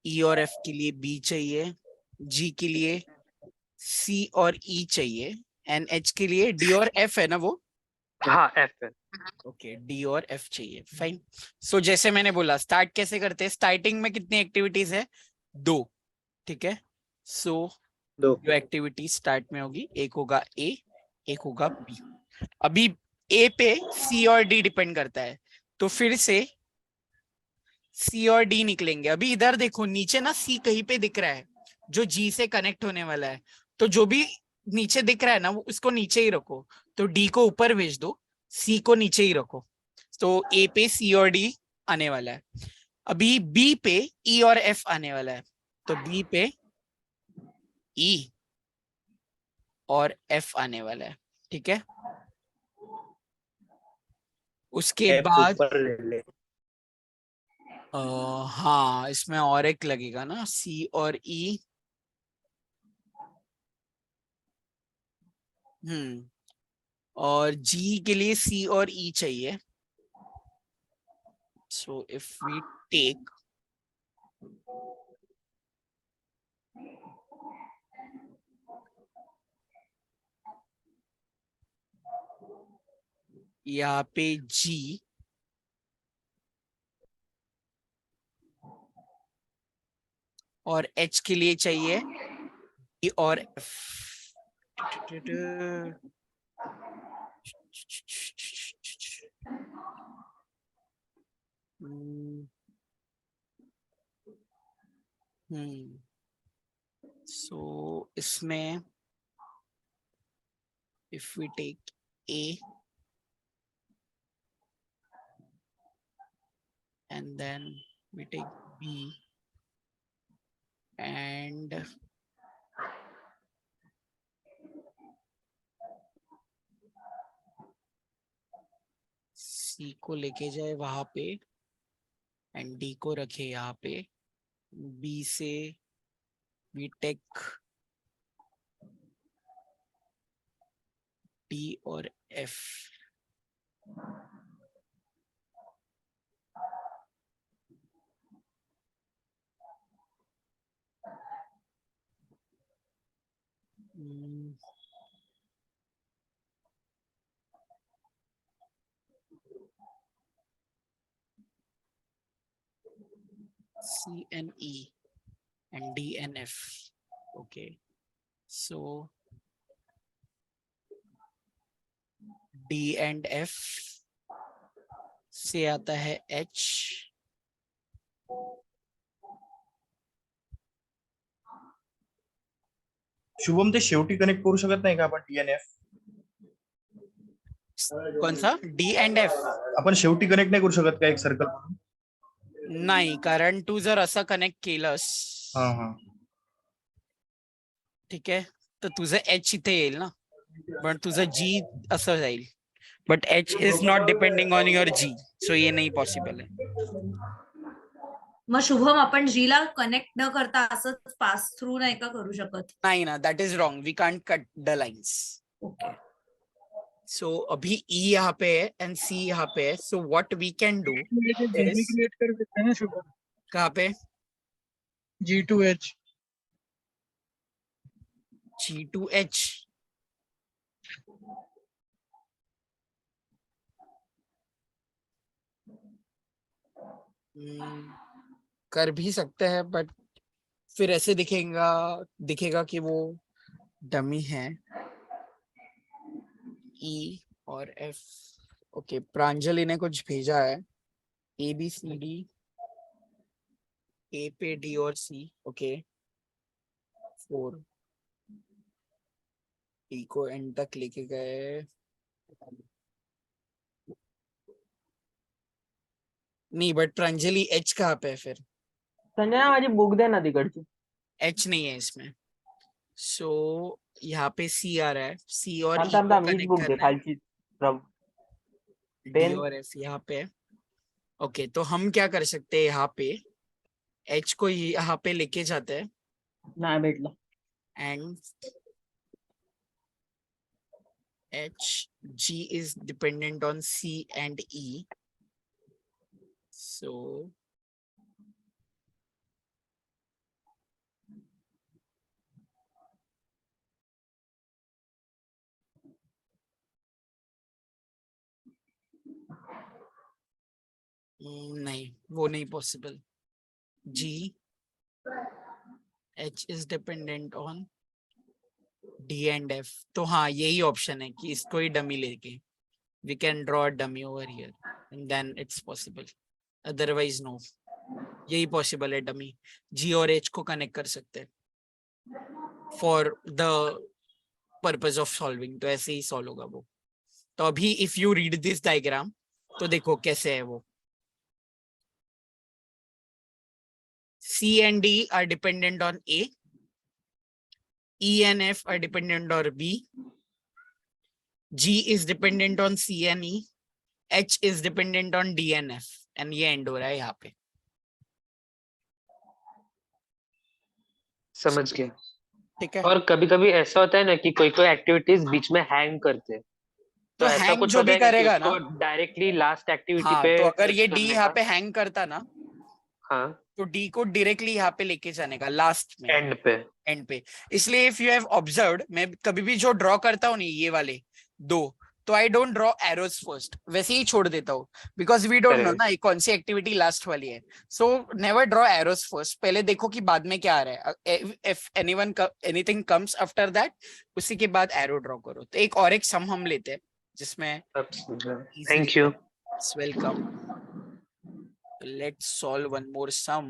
E और F के लिए B चाहिए, G के लिए C और E चाहिए, and H के लिए D और F है ना वो. हाँ, एफ है. ओके, डी और एफ चाहिए. फाइन. सो जैसे मैंने बोला, स्टार्ट कैसे करते हैं. स्टार्टिंग में कितनी एक्टिविटीज है? 2. ठीक है. सो 2 एक्टिविटी स्टार्ट में होगी. एक होगा ए, एक होगा बी. अभी ए पे सी और डी डिपेंड करता है, तो फिर से सी और डी निकलेंगे. अभी इधर देखो नीचे ना, सी कहीं पे दिख रहा है जो जी से कनेक्ट होने वाला है, तो जो भी नीचे दिख रहा है ना, वो उसको नीचे ही रखो. तो डी को ऊपर भेज दो, सी को नीचे ही रखो. तो ए पे सी और डी आने वाला है. अभी बी पे ई और एफ आने वाला है, तो बी पे ई और एफ आने वाला है. ठीक है. उसके बाद हाँ, इसमें और एक लगेगा ना, सी और ई. और जी के लिए सी और ई चाहिए. सो इफ वी टेक यहाँ पे जी और एच के लिए चाहिए ई और एफ. सो इसमें if we take A and then we take B and C को लेके जाए वहां पे एंड D को रखे यहाँ पे. B से we take D और F. C and E and D and F. Okay, so D and F से आता है H शुभम ते शेवटी कनेक्ट करू शकत नाही का आपण DNF? कौन सा डी एंड एफ? आपण शेवटी कनेक्ट नाही करू शकत का एक सर्कल म्हणून? नाही, कारण तू जर असं कनेक्ट केलंस, हा ठीक आहे, तर तुझं एच इथे येईल ना, पण तुझं जी असं जाईल. But H is not depending on your G, so ये नाही पॉसिबल आहे. मग शुभम आपण जी ला कनेक्ट न करता असंच पास थ्रू नाही का करू शकत? नाही ना, that is wrong. We can't cut the lines. Okay. So अभी ई यहाँ पे है एंड सी यहाँ पे है. So what we can do जीनी क्रिएट कर देते हैं ना शुभम, कहाँ पे? G2H. G2H. कर भी सकते हैं, बट फिर ऐसे दिखेगा कि वो डमी है. ई और एफ. ओके, प्रांजलि ने कुछ भेजा है. ABCD, ए पे डी और सी. ओके, 4 डी को एंड तक लेके गए. नहीं, बट प्रांजलि एच कहाँ पे है फिर? संजना माझी बुक दे ना तिकडची. एच नहीं है इसमें. सो यहाँ पे सी आ रहा है. सी और ई थांब को मीच कनेक्ट बुक दे करना है. खालची. प्रभ. डी Then- और एफ यहाँ पे. ओके, तो हम क्या कर सकते हैं, यहाँ पे एच को यहाँ पे लेके जाते हैं नाही भेटलं. And H G is dependent on C and E. So नहीं, वो नहीं possible. G H is dependent on D and F. तो हाँ, यही ऑप्शन है कि इसको ही डमी लेके we can draw a dummy over here and then it's possible. Otherwise no. यही पॉसिबल है, डमी जी और एच को कनेक्ट कर सकते हैं for the purpose of solving. तो ऐसे ही सॉल्व होगा वो. तो अभी if you read this diagram तो देखो कैसे है वो. C and D are dependent on A. E and F are dependent on B. G is dependent on C and E. H is dependent on D and F. And ये end हो रहा है यहाँ पे. समझ गया. ठीक है. और कभी कभी ऐसा होता है ना कि कोई कोई एक्टिविटीज बीच में हैंग करते हैं. तो ऐसा hang कुछ जो होता भी है ना कि करेगा उसको ना, डायरेक्टली लास्ट एक्टिविटी हाँ, पे तो अगर ये करने D यहाँ का. पे हैंग करता ना, हाँ, तो D को डायरेक्टली यहाँ पे लेके जाने का लास्ट में, एंड पे. एंड पे. इसलिए इफ यू हैव ऑब्जर्व्ड, मैं कभी भी जो ड्रॉ करता हूँ नहीं, ये वाले दो, तो I don't draw arrows first, वैसे ही छोड़ देता हूँ, because we don't know Correct. ना ये कौन सी एक्टिविटी लास्ट वाली है. So never draw arrows first. पहले देखो कि बाद में क्या आ रहा है. If anything comes after that, उसी के बाद एरो ड्रॉ करो. तो एक और एक सम हम लेते हैं जिसमें thank you. Welcome. Let's solve one more sum.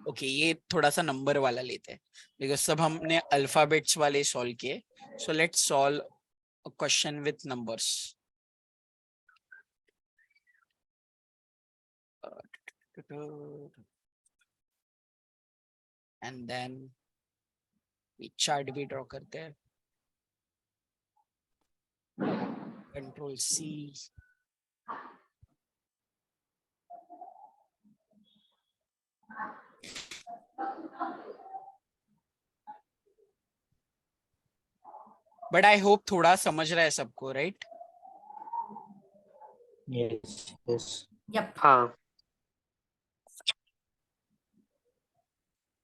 Okay, ये थोड़ा सा नंबर वाला लेते हैं बिकॉज सब हमने अल्फाबेट्स वाले सॉल्व किए. So let's solve a question with numbers. And then chart भी ड्रॉ करते हैं. Control C. But I hope थोड़ा समझ रहा है सबको, राइट? Yes. Yep. हाँ.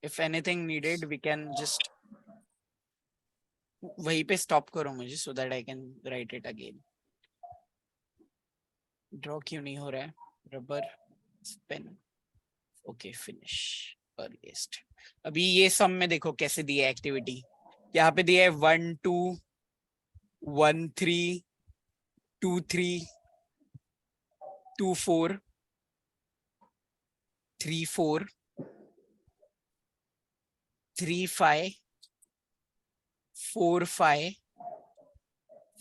If anything needed, we can just वहीं पे stop करो मुझे so that I can write it again. Draw क्यों नहीं हो रहा है? Rubber, pen. Okay, finish. Earliest. अभी ये सम में देखो कैसे दी है एक्टिविटी. यहाँ पे दिया है 1 2 1 3 2 3 2 4 3 4 3 5 4 5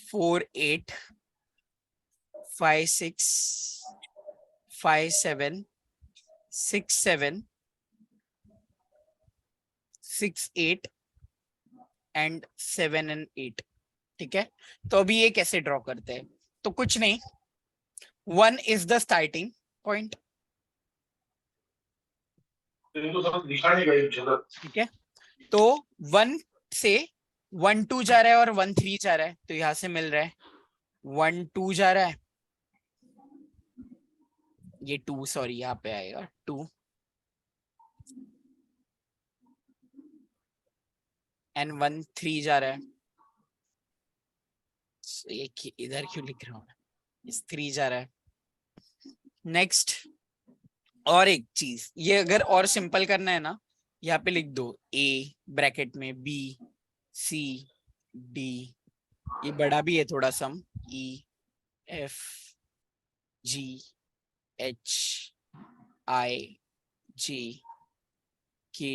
4 8 5 6 5 7 6 7 6 8 एंड 7 and 8। ठीक है, तो अभी ये कैसे ड्रॉ करते हैं? तो कुछ नहीं, 1 is the starting point। ठीक है, तो 1 से 1 2 जा रहा है और 1 3 जा रहा है, तो यहां से मिल रहा है 1 2 जा रहा है, ये 2 सॉरी यहाँ पे आएगा 2 एंड 1 3 जा रहा है, ये इधर क्यों लिख रहा हूँ, इस 3 जा रहा है। नेक्स्ट और एक चीज, ये अगर और सिंपल करना है ना, यहाँ पे लिख दो A ब्रैकेट में B C D, ये बड़ा भी है थोड़ा सम, E F G H I J K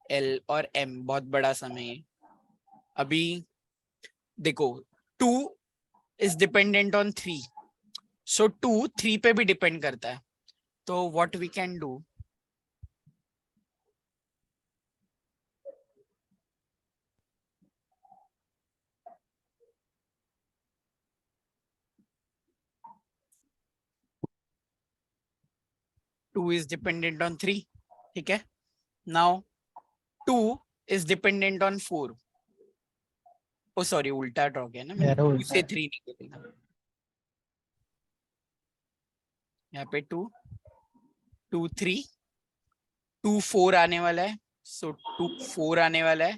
L और M, बहुत बड़ा सम है ये। अभी देखो 2 is dependent on 3, so 2 3 पे भी डिपेंड करता है, तो what we can do, two is dependent on 3, ठीक है। Now 2 is dependent on 4, oh sorry उल्टा ड्रॉ किया ना मैंने, 2 से 3 निकलेगा, यहाँ पे 2 2 3 2 4 आने वाला है, सो 2 4 आने वाला है,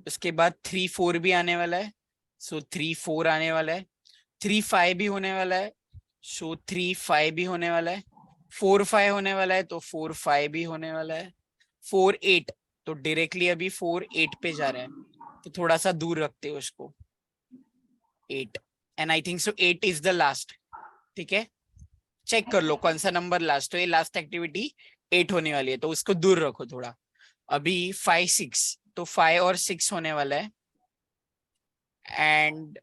उसके बाद 3 4 भी आने वाला है, सो 3 4 आने वाला है, 3 5 भी होने वाला है, सो 3 5 भी होने वाला है, 4 5 होने वाला है, तो 4 5 भी होने वाला है, 4 8, तो डायरेक्टली अभी 4 8 पे जा रहा है, तो थोड़ा सा दूर रखते हैं उसको 8, and I think so 8 is the last. ठीक है, चेक कर लो कौन सा नंबर लास्ट, तो ये लास्ट एक्टिविटी 8 होने वाली है, तो उसको दूर रखो थोड़ा। अभी 5 6, तो 5 और 6 होने वाला है, एंड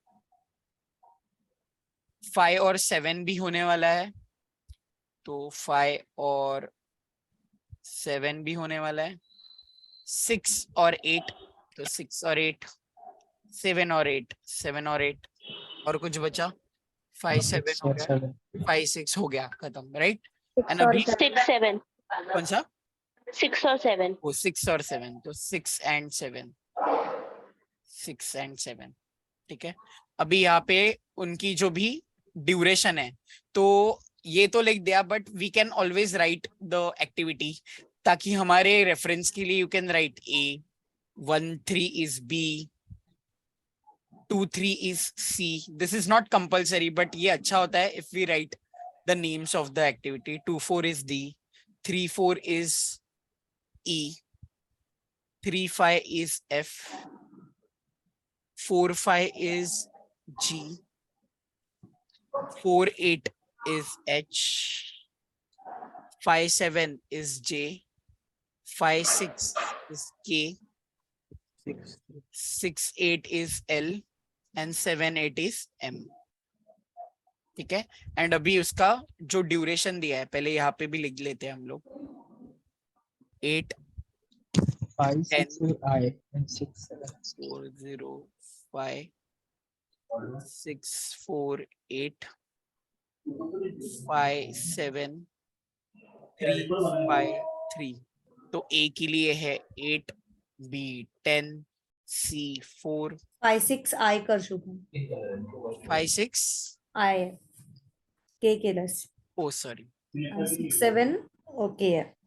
5 और 7 भी होने वाला है, तो 5 और 7 भी होने वाला है, 6 और 8, तो 6 और 8, 7 और 8, 7 और 8, और कुछ बचा 5 7 हो गया, 5 6 हो गया, खत्म, राइट। एंड अभी 6 7 कौन सा 6 और 7 वो 6 और 7, तो 6 and 7, 6 and 7। ठीक है, अभी यहाँ पे उनकी जो भी ड्यूरेशन है, तो ये तो लिख दिया, but we can always write the activity, ताकि हमारे रेफरेंस के लिए you can write A, 1 3 is B, 2 3 is C। This is not compulsory, but ये अच्छा होता है if we write the names of the activity। 2 4 is D, 3 4 is E, 3 5 is F, 4 5 is G, 4 8 is H, 5 7 is J, 5 6 is K, 6 8 is L, and 7 8 is M। ठीक है, and अभी उसका जो duration दिया है पहले यहाँ पे भी लिख लेते हैं हम लोग, 8 5 10 6 I and 6 7 4 0 5 6 4 8 5 7 3 5 3, तो A के लिए है 8, B 10, C 4, 5 6 I कर शुभम, 5 6 I K केलंस, ओ सॉरी 6 7 ओके आहे।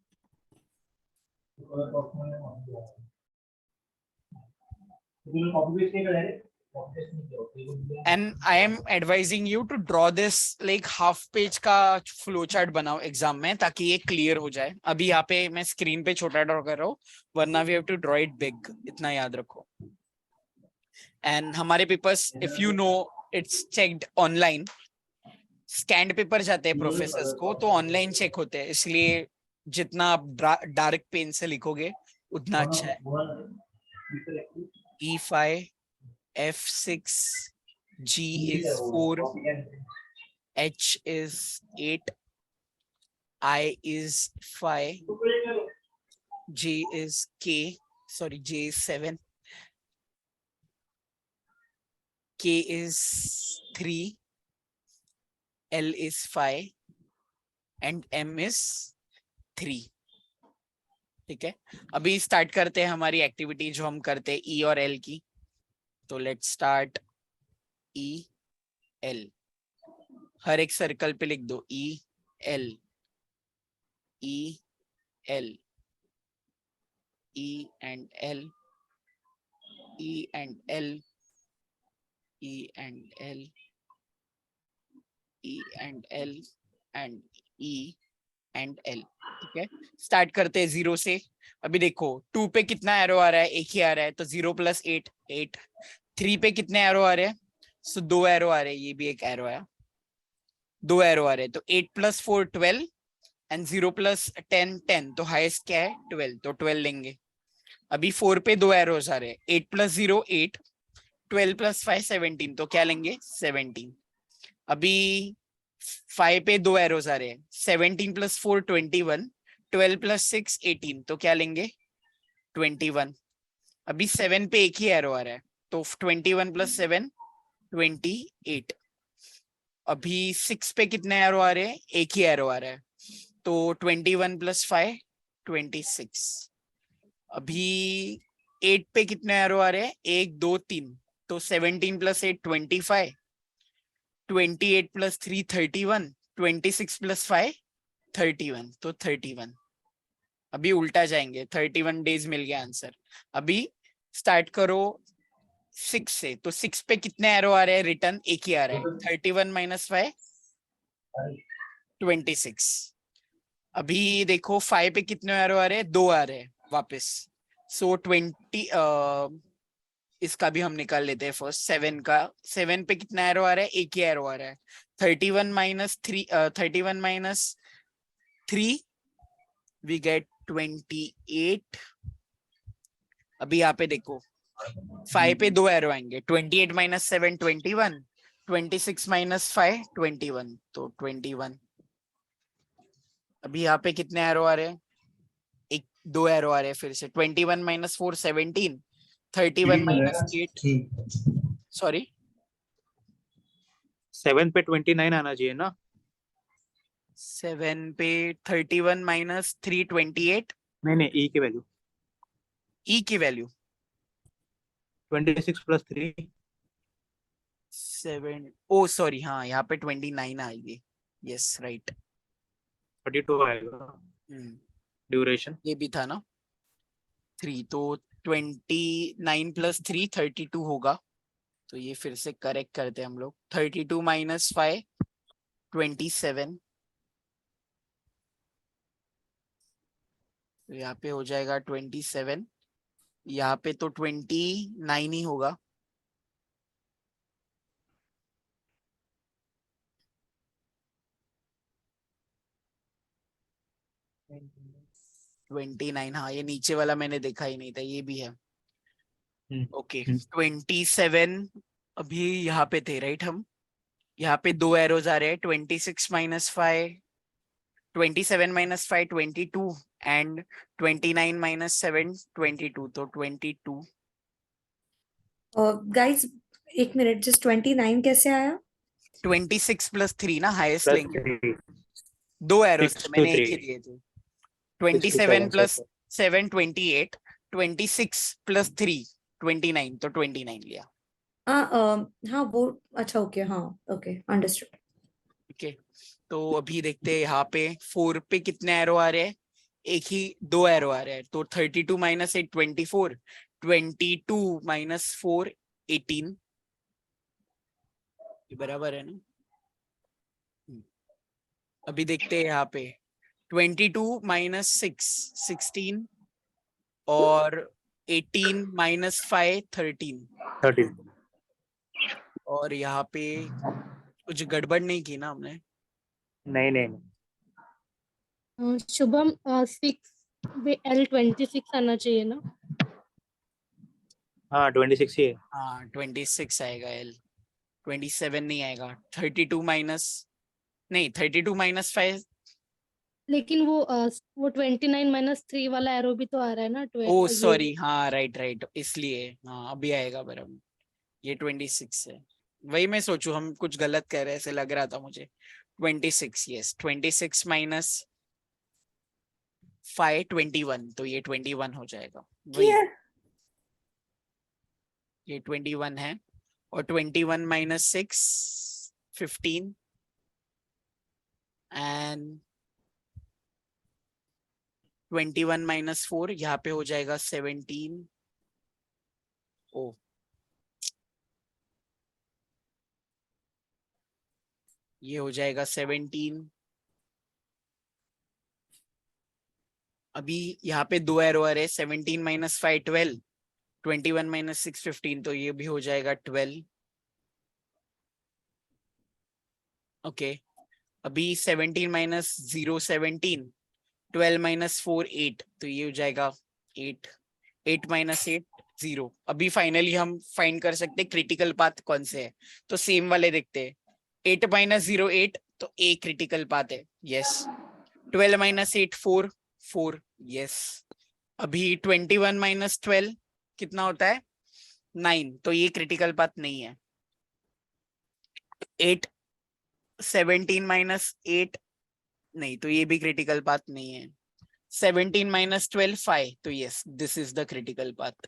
and I am advising you to draw this like half page का फ्लो चार्ट बनाओ एग्जाम में, ताकि ये क्लियर हो जाए। अभी यहाँ पे मैं स्क्रीन पे छोटा ड्रॉ कर रहा हूँ, वरना we have to draw it big, इतना याद रखो। एंड हमारे papers if you know it's checked online, scanned paper जाते हैं प्रोफेसर्स को, तो ऑनलाइन चेक होते हैं, इसलिए जितना आप डार्क पेन से लिखोगे उतना अच्छा है। E5, F6, G is 4, H is 8, I is 5, J is K, sorry, J is 7, K is 3, L is 5 and M is 3। ठीक है, अभी स्टार्ट करते हैं हमारी एक्टिविटी जो हम करते हैं E और L की। तो लेट्स स्टार्ट E L, हर एक सर्कल पे लिख दो E L E L E and L E and L E and L E and L and E and L। ठीक है, स्टार्ट करते हैं 0 से। अभी देखो 2 पे कितना एरो आ रहा है, एक ही आ रहा है, तो 0 + 8 8। 3 पे कितने एरो आ रहे हैं, सो 2 एरो आ रहे हैं, ये भी एक एरो है, 2 एरो आ रहे हैं, तो 8 + 4 12 एंड 0 + 10 10, तो हाईएस्ट क्या है 12, तो 12 लेंगे। अभी 4 पे 2 एरोज आ रहे हैं, 8 + 0 8, 12 + 5 17, तो क्या लेंगे 17। अभी 5 पे 2 एरोज आ रहे हैं, 17 + 4 21, 12 + 6 18, तो क्या लेंगे 21। अभी 7 पे एक ही एरो आ रहा है, तो 21 + 7 28। अभी 6 पे कितने एरो आ रहे हैं, एक ही एरो आ रहा है, तो 21 + 5 26। अभी 8 पे कितने एरो आ रहे हैं, 1 2 3, तो 17 + 8 25, 28 + 3 31, 26 + 5 31, तो 31। अभी उल्टा जाएंगे, 31 डेज मिल गया आंसर। अभी स्टार्ट करो 6 से, तो 6 पे कितने एरो आ रहे हैं, रिटर्न एक ही आ रहा है, 31 - 5 26। अभी देखो 5 पे कितने एरो आ रहे हैं, 2 आ रहे हैं वापस, सो 20। इसका भी हम निकाल लेते हैं फर्स्ट 7 का। 7 पे कितना एरो आ रहा है, एक ही एरो आ रहा है, 31 - 3 31 - 3 वी गेट 28। अभी यहाँ पे देखो 5 पे 2 एरो आएंगे, 28 - 7 21, 26 - 5 21, तो 21। अभी यहाँ पे कितने एरो आ रहे हैं, एक 2 एरो आ रहे हैं फिर से, 21 - 4 17, 31 - 8 सॉरी 7 पे 29 आना चाहिए ना। 7 पे 31 - 3 28, नहीं ई की वैल्यू ई की वैल्यू 26 + 3 7, ओ सॉरी हाँ यहाँ पे 29 आएगी, यस राइट। 32 आएगा ड्यूरेशन। ये भी था ना 3, तो 29 + 3 32 होगा, तो ये फिर से करेक्ट करते हैं हम लोग। 32 - 5 27, तो यहाँ पे हो जाएगा 27, यहाँ पे तो 29 ही होगा। हम्म 29, हाँ ये नीचे वाला मैंने देखा ही नहीं था, ये भी है। ओके हम्म। 27 अभी यहाँ पे थे राइट हम, यहाँ पे 2 एरोज आ रहे हैं, 26 - 5 27 - 5 22 एंड 29 - 7 22, तो 22। गाइस एक मिनट, जस्ट 29 कैसे आया? 26 + 3 ना हाईएस्ट प्लस लेंगे, 3 2 एरोज 6 थे, to मैंने एक 3 ही दिए थे। 27 + 7 28, 26 + 3 29, तो 29 लिया। हाँ वो अच्छा, ओके, हाँ ओके, अंडरस्टूड। ठीक है, तो अभी देखते हैं यहाँ पे 4 पे कितने एरो आ रहे हैं, एक ही 2 एरो आ रहे हैं, तो 32 - 8 24, 22 - 4 18, ये बराबर है ना। अभी देखते हैं यहाँ पे 22 - 6 16 और 18 - 5 13, 13 और यहाँ पे कुछ गड़बड़ नहीं की ना हमने। नहीं शुभम 6 L26 आना चाहिए ना? हाँ 26 ही है। हाँ 26 आएगा एल, 27 नहीं आएगा। 32 माइनस, नहीं 32 माइनस 5, लेकिन वो 29 - 3 वाला एरो भी तो आ रहा है ना, ओ 12 ये। सॉरी, हाँ राइट राइट, इसलिए हाँ अभी आएगा बराबर। ये 26 है, वही मैं सोचू हम कुछ गलत कह रहे हैं ऐसे लग रहा था मुझे। 26, यस 26 माइनस 5 21, तो ये 21 हो जाएगा वही। ये 21 है, और 21 माइनस 6 15, एंड 21 माइनस 4 यहाँ पे हो जाएगा 17। ओ ये हो जाएगा 17। अभी यहाँ पे 2 एरो है, 17 माइनस 5 12, 21 माइनस 6 15, तो ये भी हो जाएगा 12। ओके, अभी 17 माइनस 0 17, 12 माइनस 4 8, तो ये हो जाएगा 8, 8 माइनस 8 0। अभी फाइनली हम फाइंड कर सकते क्रिटिकल पाथ कौन से है, तो सेम वाले देखते हैं। 8 माइनस 0 8, तो ए क्रिटिकल पाथ है, यस। 12 minus 8 4 4, yes. अभी 21 माइनस 12 कितना होता है 9, तो ये क्रिटिकल पाथ नहीं है। 8 17 माइनस 8, नहीं, तो ये भी क्रिटिकल पाथ नहीं है। 17 माइनस 12 5, तो yes this is the critical path.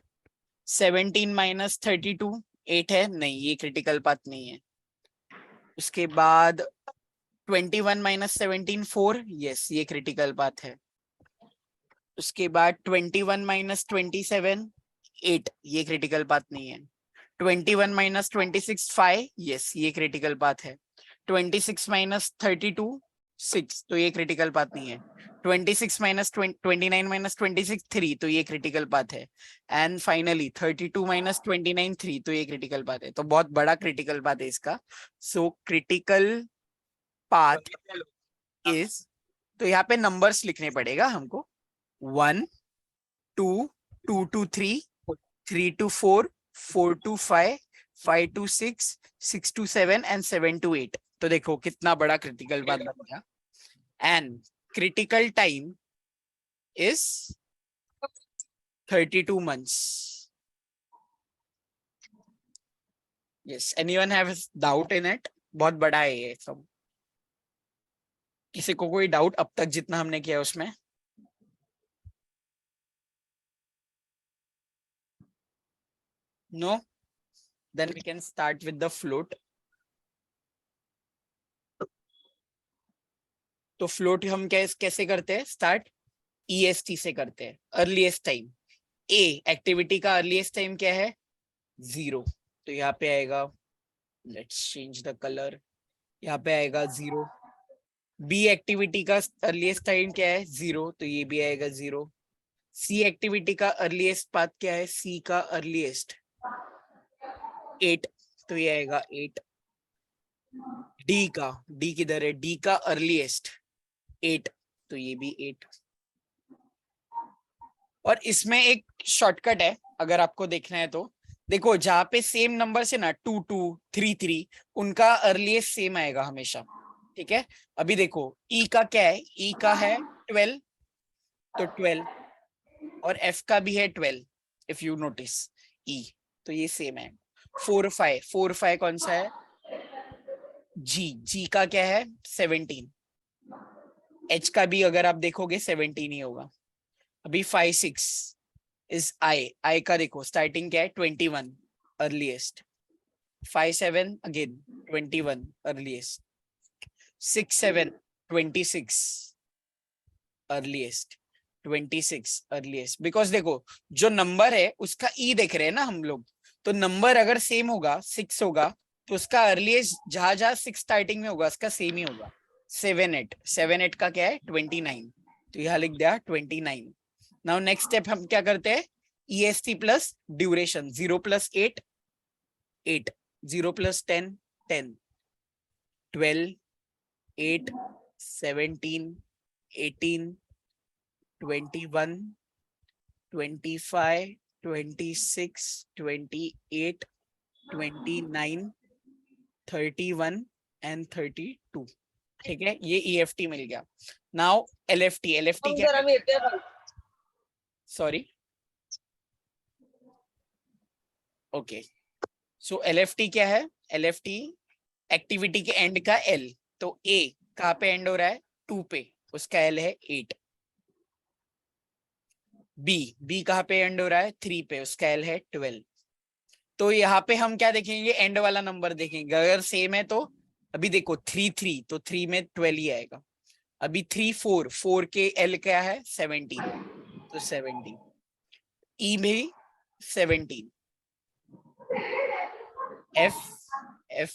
17 minus 32 8 है, नहीं ये क्रिटिकल पाथ नहीं है। उसके बाद 21 माइनस 17 4, यस ये क्रिटिकल पाथ है। उसके बाद 21 माइनस 27 8, ये क्रिटिकल पाथ नहीं है। 21 माइनस 26 5, यस ये क्रिटिकल पाथ है। 26 माइनस 32 6, तो ये क्रिटिकल पाथ नहीं है। 26 माइनस 29 माइनस 26 3, तो ये क्रिटिकल पाथ है। एंड फाइनली 32 माइनस 29 3, तो ये क्रिटिकल पाथ है। तो बहुत बड़ा क्रिटिकल पाथ है इसका। सो क्रिटिकल पाथ इज, तो यहाँ पे नंबर्स लिखने पड़ेगा हमको, 1 2 2 to 3 3 to 4 4 to 5 5 to 6 6 to 7 and 7 to 8। तो देखो कितना बड़ा क्रिटिकल पाथ बन गया। And critical time is 32 months। Yes, anyone have doubt in it? बहुत बड़ा है ये सब। किसी को कोई डाउट अब तक जितना हमने किया उसमें? No, then we can start with the float. तो फ्लोट हम कैसे करते हैं स्टार्ट? EST से करते हैं, अर्लीस्ट टाइम। ए एक्टिविटी का अर्लीस्ट टाइम क्या है 0, तो यहाँ पे आएगा, लेट्स चेंज द कलर, यहाँ पे आएगा 0। बी एक्टिविटी का अर्लीस्ट टाइम क्या है 0, तो ये भी आएगा 0। सी एक्टिविटी का अर्लीस्ट पाथ क्या है, सी का अर्लीस्ट 8, तो ये आएगा 8। डी किधर है, डी का अर्लीस्ट 8, तो ये भी 8। और इसमें एक शॉर्टकट है अगर आपको देखना है तो, देखो जहां पे सेम नंबर से ना 2 2 3 3, उनका अर्लीस्ट सेम आएगा हमेशा, ठीक है। अभी देखो ई का क्या है, ई का है 12, तो 12, और एफ का भी है 12, इफ यू नोटिस ई, तो ये सेम है। 4 5 कौन सा है, जी का क्या है 17, एच का भी अगर आप देखोगे 17 ही होगा। अभी 5 6 इज आई का देखो स्टार्टिंग क्या है 21 earliest, 5 7 again 21 earliest, 6 7 26 earliest, 26 earliest. Because देखो जो नंबर है उसका ई देख रहे हैं ना हम लोग, तो नंबर अगर सेम होगा 6 होगा तो उसका अर्लीस्ट जहां जहां 6 स्टार्टिंग में होगा उसका सेम ही होगा। 7 8 का क्या है 29, तो यहाँ लिख दिया 29। नाउ नेक्स्ट स्टेप हम क्या करते हैं, EST plus duration, 0 plus 8 8, 0 plus 10 10, 12 8 17 18 21, 25, 26, 28, 29, 31 and 32. ठीक है, ये EFT मिल गया. नाउ LFT क्या है? Sorry, okay. सो LFT क्या है? LFT एक्टिविटी के एंड का L. तो A कहाँ पे एंड हो रहा है? 2 पे, उसका L है 8. B कहाँ पे एंड हो रहा है? 3 पे, उसका L है 12. तो यहाँ पे हम क्या देखेंगे? एंड वाला नंबर देखेंगे. अगर सेम है तो अभी देखो 3 तो 3 में 12 ही आएगा. अभी 3 4 के L क्या है? 17, तो 17. E भी 17. F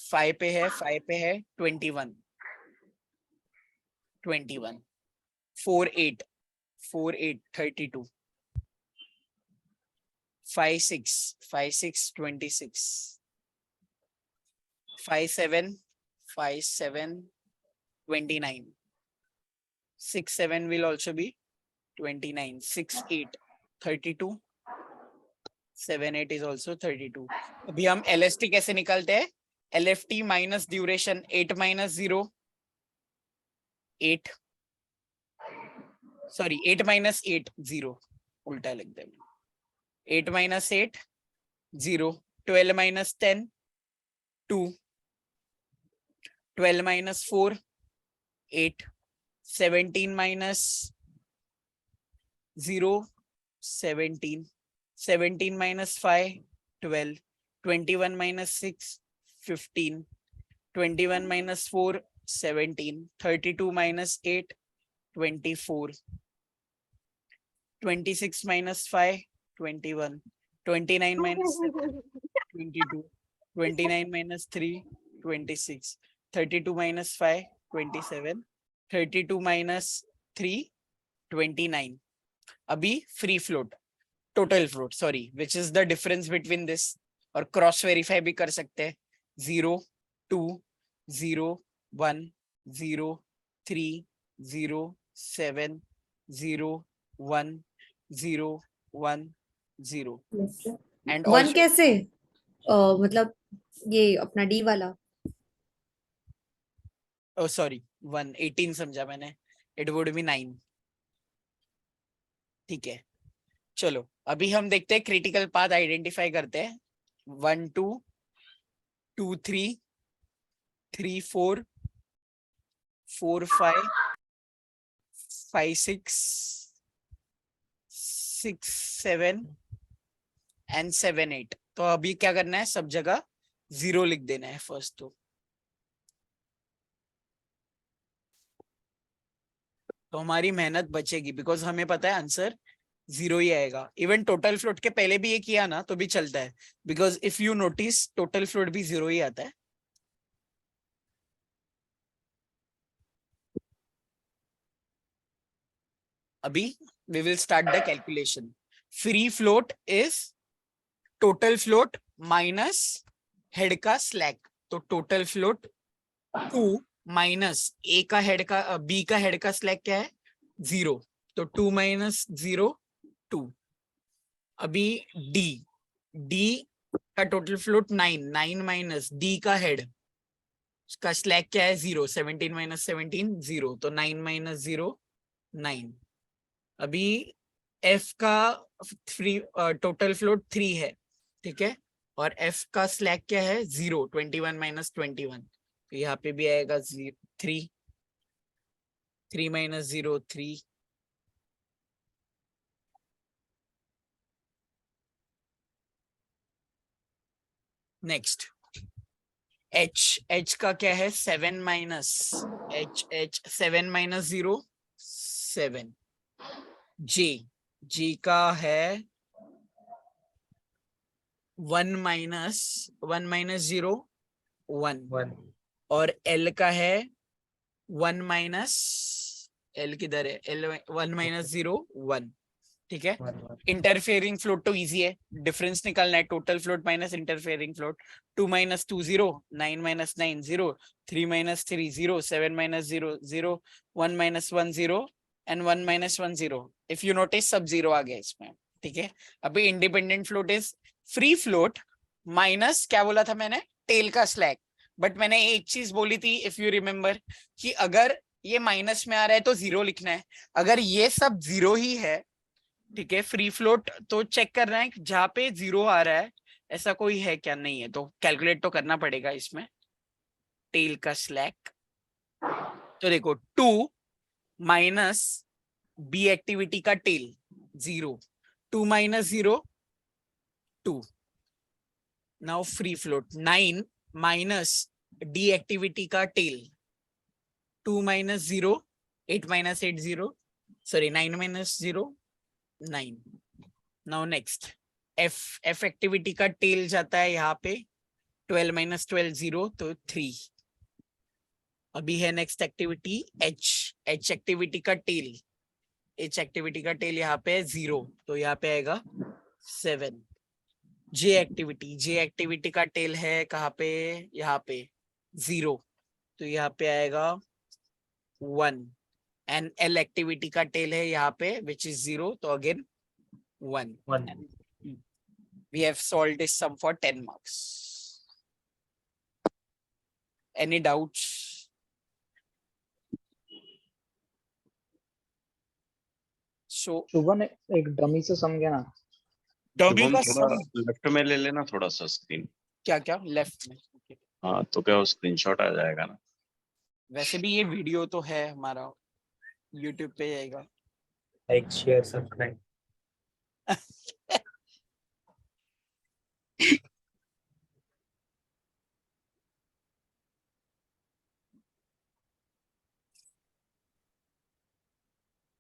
5 पे है, 21. 4 8 32. 5 6 26. 5 7 29. 6 7 will also be 29. 6 8 32. 7 8 is also 32. अभी हम LST कैसे निकालते हैं? LFT minus duration. 8 minus 0 8. Sorry, 8 minus 8 0. उल्टा लिख दे. 8 minus 8 0. 12 minus 10 2. 12 minus 4 8. 17 minus 0 17. 17 minus 5 12. 21 minus 6 15. 21 minus 4 17. 32 minus 8 24. 26 minus 5 21. 29 minus 7 22. 29 minus 3 26. 32 minus 5 27. 32 minus 3 29. अभी free float, total float, sorry, which is the difference between this. और cross verify भी कर सकते हैं. 0 2 0 1 0 3 0 7 0 1 0 1 0. And one कैसे? मतलब ये अपना डी वाला. ओ सॉरी, 1 18 समझा मैंने. It would be 9. ठीक है, चलो अभी हम देखते हैं क्रिटिकल पाथ आइडेंटिफाई करते हैं. 1 2 2 3 3 4 4 5 5 6 6 7 एंड 7 8. तो अभी क्या करना है? सब जगह 0 लिख देना है फर्स्ट. तो हमारी मेहनत बचेगी, बिकॉज हमें पता है आंसर 0 ही आएगा. इवन टोटल फ्लोट के पहले भी ये किया ना तो भी चलता है, because if you notice total float भी 0 ही आता है. अभी we will start the calculation. Free float is total float minus head का slack. तो total float 2 minus A का head का B का head का slack क्या है? 0. तो 2 minus 0 2. अभी D का total float 9 minus D का head का slack क्या है? 0. 17 minus 17 0. तो 9 minus 0 9. अभी F का फ्री टोटल फ्लोट 3 है, ठीक है, और F का स्लैक क्या है? 0. 21 माइनस 21. तो यहाँ पे भी आएगा 3. 3 माइनस 0 3. नेक्स्ट H का क्या है? 7 माइनस H 7 माइनस 0 7. G का है 1 माइनस 0 1. और L का है 1 माइनस, L किधर है? L 1 minus 0 1. ठीक है, इंटरफेयरिंग फ्लोट तो इजी है, डिफरेंस निकालना है. Total float minus interfering float. 2 minus 2 0. 9 minus 9 0. 3 minus 3 0. 7 minus 0 0. 1 minus 1 0. and 1 minus 1 0. If you notice सब जीरो आ गया इसमें, ठीक है। अभी independent float is free float minus क्या बोला था मैंने, टेल का स्लैग। बट मैंने एक चीज बोली थी इफ यू रिमेम्बर कि अगर ये माइनस में आ रहा है तो जीरो लिखना है, अगर ये सब जीरो ही है, ठीक है, फ्री फ्लोट तो चेक करना है जहां पे जीरो आ रहा है ऐसा कोई है क्या, नहीं है तो कैलकुलेट तो करना पड़ेगा इसमें टेल का स्लैग। तो देखो 2 माइनस बी एक्टिविटी का tell 0, 2 minus 0 2. Now free float 9 minus D activity का tail 2 minus 0 8 minus 8 0 sorry 9 minus 0 9. Now next F activity का tail जाता है यहाँ पे 12 minus 12 0 तो 3. अभी है नेक्स्ट एक्टिविटी H एक्टिविटी का टेल, H एक्टिविटी का टेल यहाँ पे 0 तो यहाँ पे आएगा 7. J एक्टिविटी का टेल है कहाँ पे, यहाँ पे 0 तो यहाँ पे आएगा 1. एंड L एक्टिविटी का टेल है यहाँ पे विच इज 0 तो again 1. We have solved this sum for 10 marks. Any doubts? So Shubham एक डमी से सम गया ना, डमी शुभम का थोड़ा sum लेफ्ट में ले लेना थोड़ा सा स्क्रीन। क्या लेफ्ट में? Okay. हाँ तो क्या वो स्क्रीनशॉट आ जाएगा ना। वैसे भी ये वीडियो तो है हमारा YouTube पे जाएगा। Like share subscribe.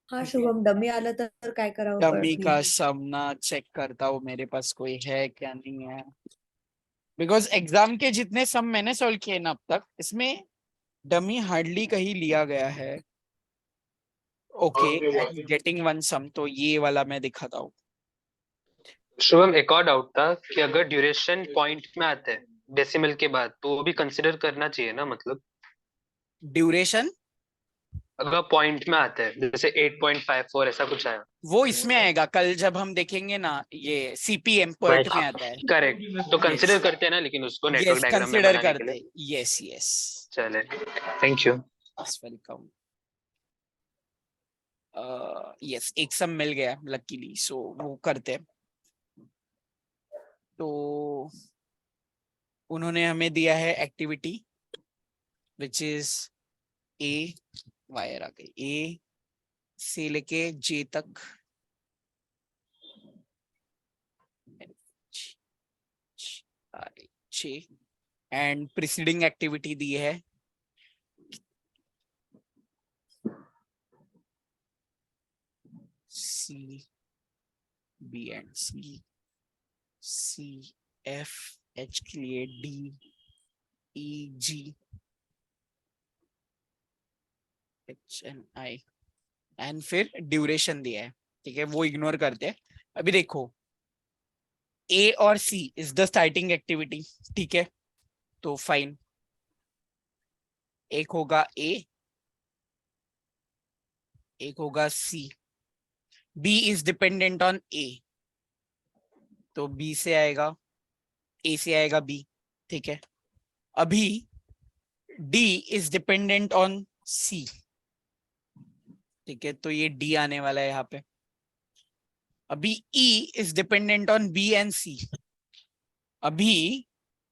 हा शुभम डमी आलं तर काय करावं डमी कळत का नाही. सम ना चेक करता हूँ मेरे पास कोई है क्या नहीं है, बिकॉज एग्जाम के जितने सम मैंने सॉल्व किए ना अब तक इसमें डमी हार्डली कहीं लिया गया है। ओके गेटिंग वन सम तो ये वाला मैं दिखाता हूँ। शुभम एक और डाउट था कि अगर ड्यूरेशन पॉइंट में आता है डेसिमल के बाद तो वो भी कंसिडर करना चाहिए ना, मतलब ड्यूरेशन अगर पॉइंट में आता है जैसे 8.54 ऐसा कुछ आया वो इसमें आएगा कल जब हम देखेंगे ना, ये CPM पॉइंट में आता है। करेक्ट, तो कंसिडर करते हैं ना लेकिन उसको नेटवर्क यस डायग्राम में कंसिडर बनाने के करते, लिए। यस चले थैंक यू। वेलकम। यस एक सम मिल गया लकीली, सो वो करते हैं। तो उन्होंने हमें दिया है एक्टिविटी विच इज ए, वायर आ गई ए से लेके जे तक, एंड प्रीसीडिंग एक्टिविटी दी है C B and C F H के लिए D E G H N I and फिर ड्यूरेशन दिया है, ठीक है वो इग्नोर करते हैं। अभी देखो ए और सी इज द स्टार्टिंग एक्टिविटी, ठीक है तो फाइन, एक होगा ए एक होगा सी, B is dependent on A तो बी से आएगा ए से आएगा बी, ठीक है। अभी डी इज डिपेंडेंट ऑन सी, ठीक है तो ये डी आने वाला है यहाँ पे। अभी E is dependent on B and C, अभी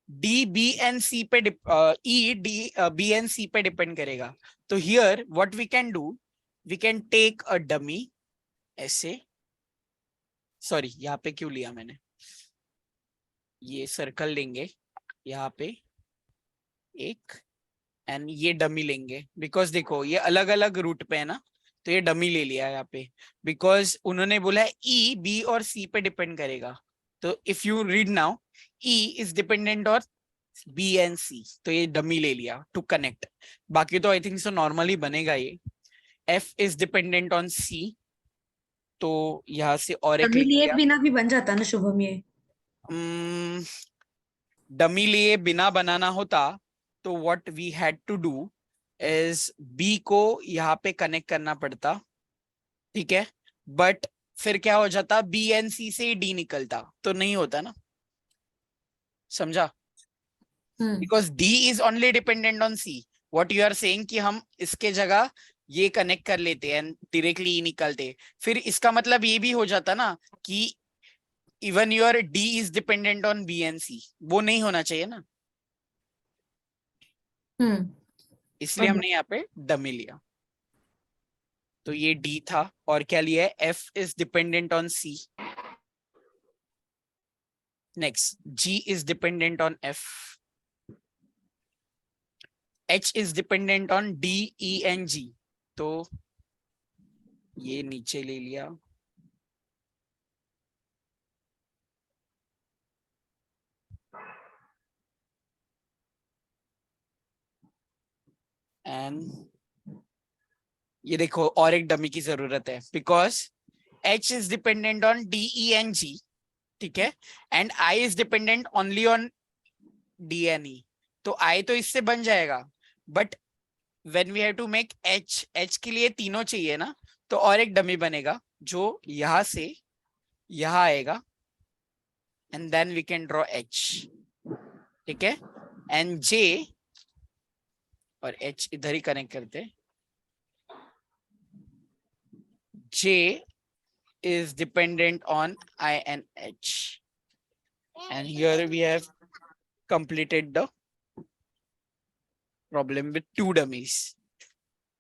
D B एंड C पे E D B and C पे डिपेंड करेगा। तो here what we can do, we can take a dummy ऐसे, सॉरी यहाँ पे क्यों लिया मैंने, ये सर्कल लेंगे यहाँ पे एक एंड ये डमी लेंगे, बिकॉज देखो ये अलग अलग रूट पे है ना तो ये डमी ले लिया यहाँ पे, बिकॉज उन्होंने बोला है ई बी और सी पे डिपेंड करेगा। तो if you read now E is dependent on B and C तो ये डमी ले लिया टू कनेक्ट, बाकी तो आई थिंक सो नॉर्मली बनेगा ये। एफ इज डिपेंडेंट ऑन सी तो यहाँ से और एक डमी लिए लिया, बिना भी बन जाता ना शुभम ये। डमी लिए बिना बनाना होता तो what we had to do is B को यहाँ पे कनेक्ट करना पड़ता ठीक है, बट फिर क्या हो जाता, बी एंड सी से डी निकलता, तो नहीं होता ना, समझा? Because D is only dependent on C. What you are saying कि हम इसके जगह ये कनेक्ट कर लेते हैं, डायरेक्टली ई निकलते, फिर इसका मतलब ये भी हो जाता ना कि even your D is dependent on B and C. वो नहीं होना चाहिए ना, इसलिए हमने यहाँ पे डमी लिया. तो ये डी था, और क्या लिया है, F is dependent on C. Next, G is dependent on F, H is dependent on D, E and G. तो ये नीचे ले लिया. एंड ये देखो, और एक डमी की जरूरत है, because H is dependent on D, E and G, ठीक है, and I is dependent only on D and E. तो आई तो इससे बन जाएगा, but when we have to make H, H के लिए तीनों चाहिए ना, तो और एक डमी बनेगा जो यहां से यहां आएगा, and then we can draw H. ठीक है, एंड जे और एच इधर ही कनेक्ट करते. जे is dependent on I and H, and here we have completed the problem with two dummies.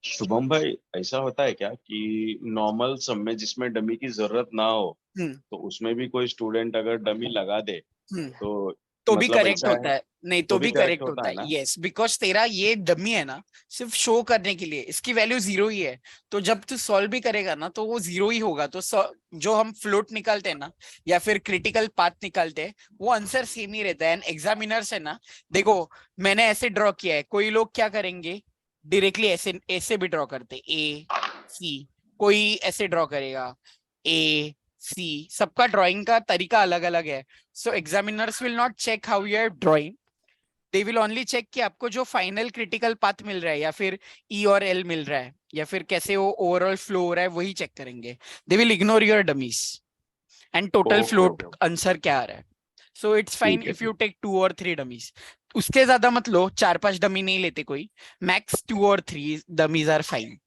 Shubham भाई, ऐसा होता है क्या कि नॉर्मल सब में जिसमें डमी की जरूरत ना हो, तो उसमें भी कोई स्टूडेंट अगर डमी लगा दे तो भी मतलब करेक्ट ऐसा होता है, नहीं तो भी करेक्ट होता होता है ना? है. यस, बिकॉज तेरा ये डमी है ना, सिर्फ शो करने के लिए, इसकी वैल्यू 0 ही है. तो जब तू सॉल्व भी करेगा ना, तो वो 0 ही होगा. तो जो हम फ्लोट निकालते हैं ना, या फिर क्रिटिकल पाथ निकालते हैं, वो आंसर सेम ही रहता है. एंड एग्जामिनर्स है ना, देखो मैंने ऐसे ड्रॉ किया है, कोई लोग क्या करेंगे, डायरेक्टली ऐसे ऐसे भी ड्रॉ करते, ए सी, कोई ऐसे ड्रॉ करेगा, ए सी. सबका ड्राइंग का तरीका अलग अलग है. So examiners will not check how you are drawing. They will only check कि आपको जो फाइनल क्रिटिकल पाथ मिल रहा है, या फिर ई और एल मिल रहा है, या फिर कैसे वो ओवरऑल फ्लो हो रहा है, वही चेक करेंगे. They will ignore your dummies and total float answer क्या आ रहा है. So it's fine if you take 2 or 3 dummies. उसके ज्यादा मत लो, 4-5 डमी नहीं लेते कोई. Max 2 or 3 dummies are fine.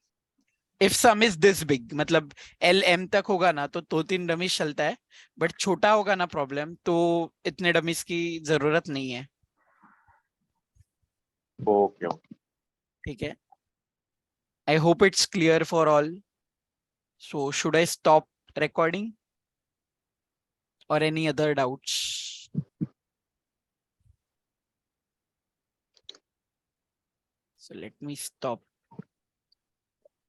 If sum is this big, मतलब एल एम तक होगा ना, तो 2-3 डमीज चलता है. बट छोटा होगा ना प्रॉब्लम, तो इतने डमीज की जरूरत नहीं है. ओके. ठीक है, I hope it's clear for all. So should I stop recording or any other doubts? So let me stop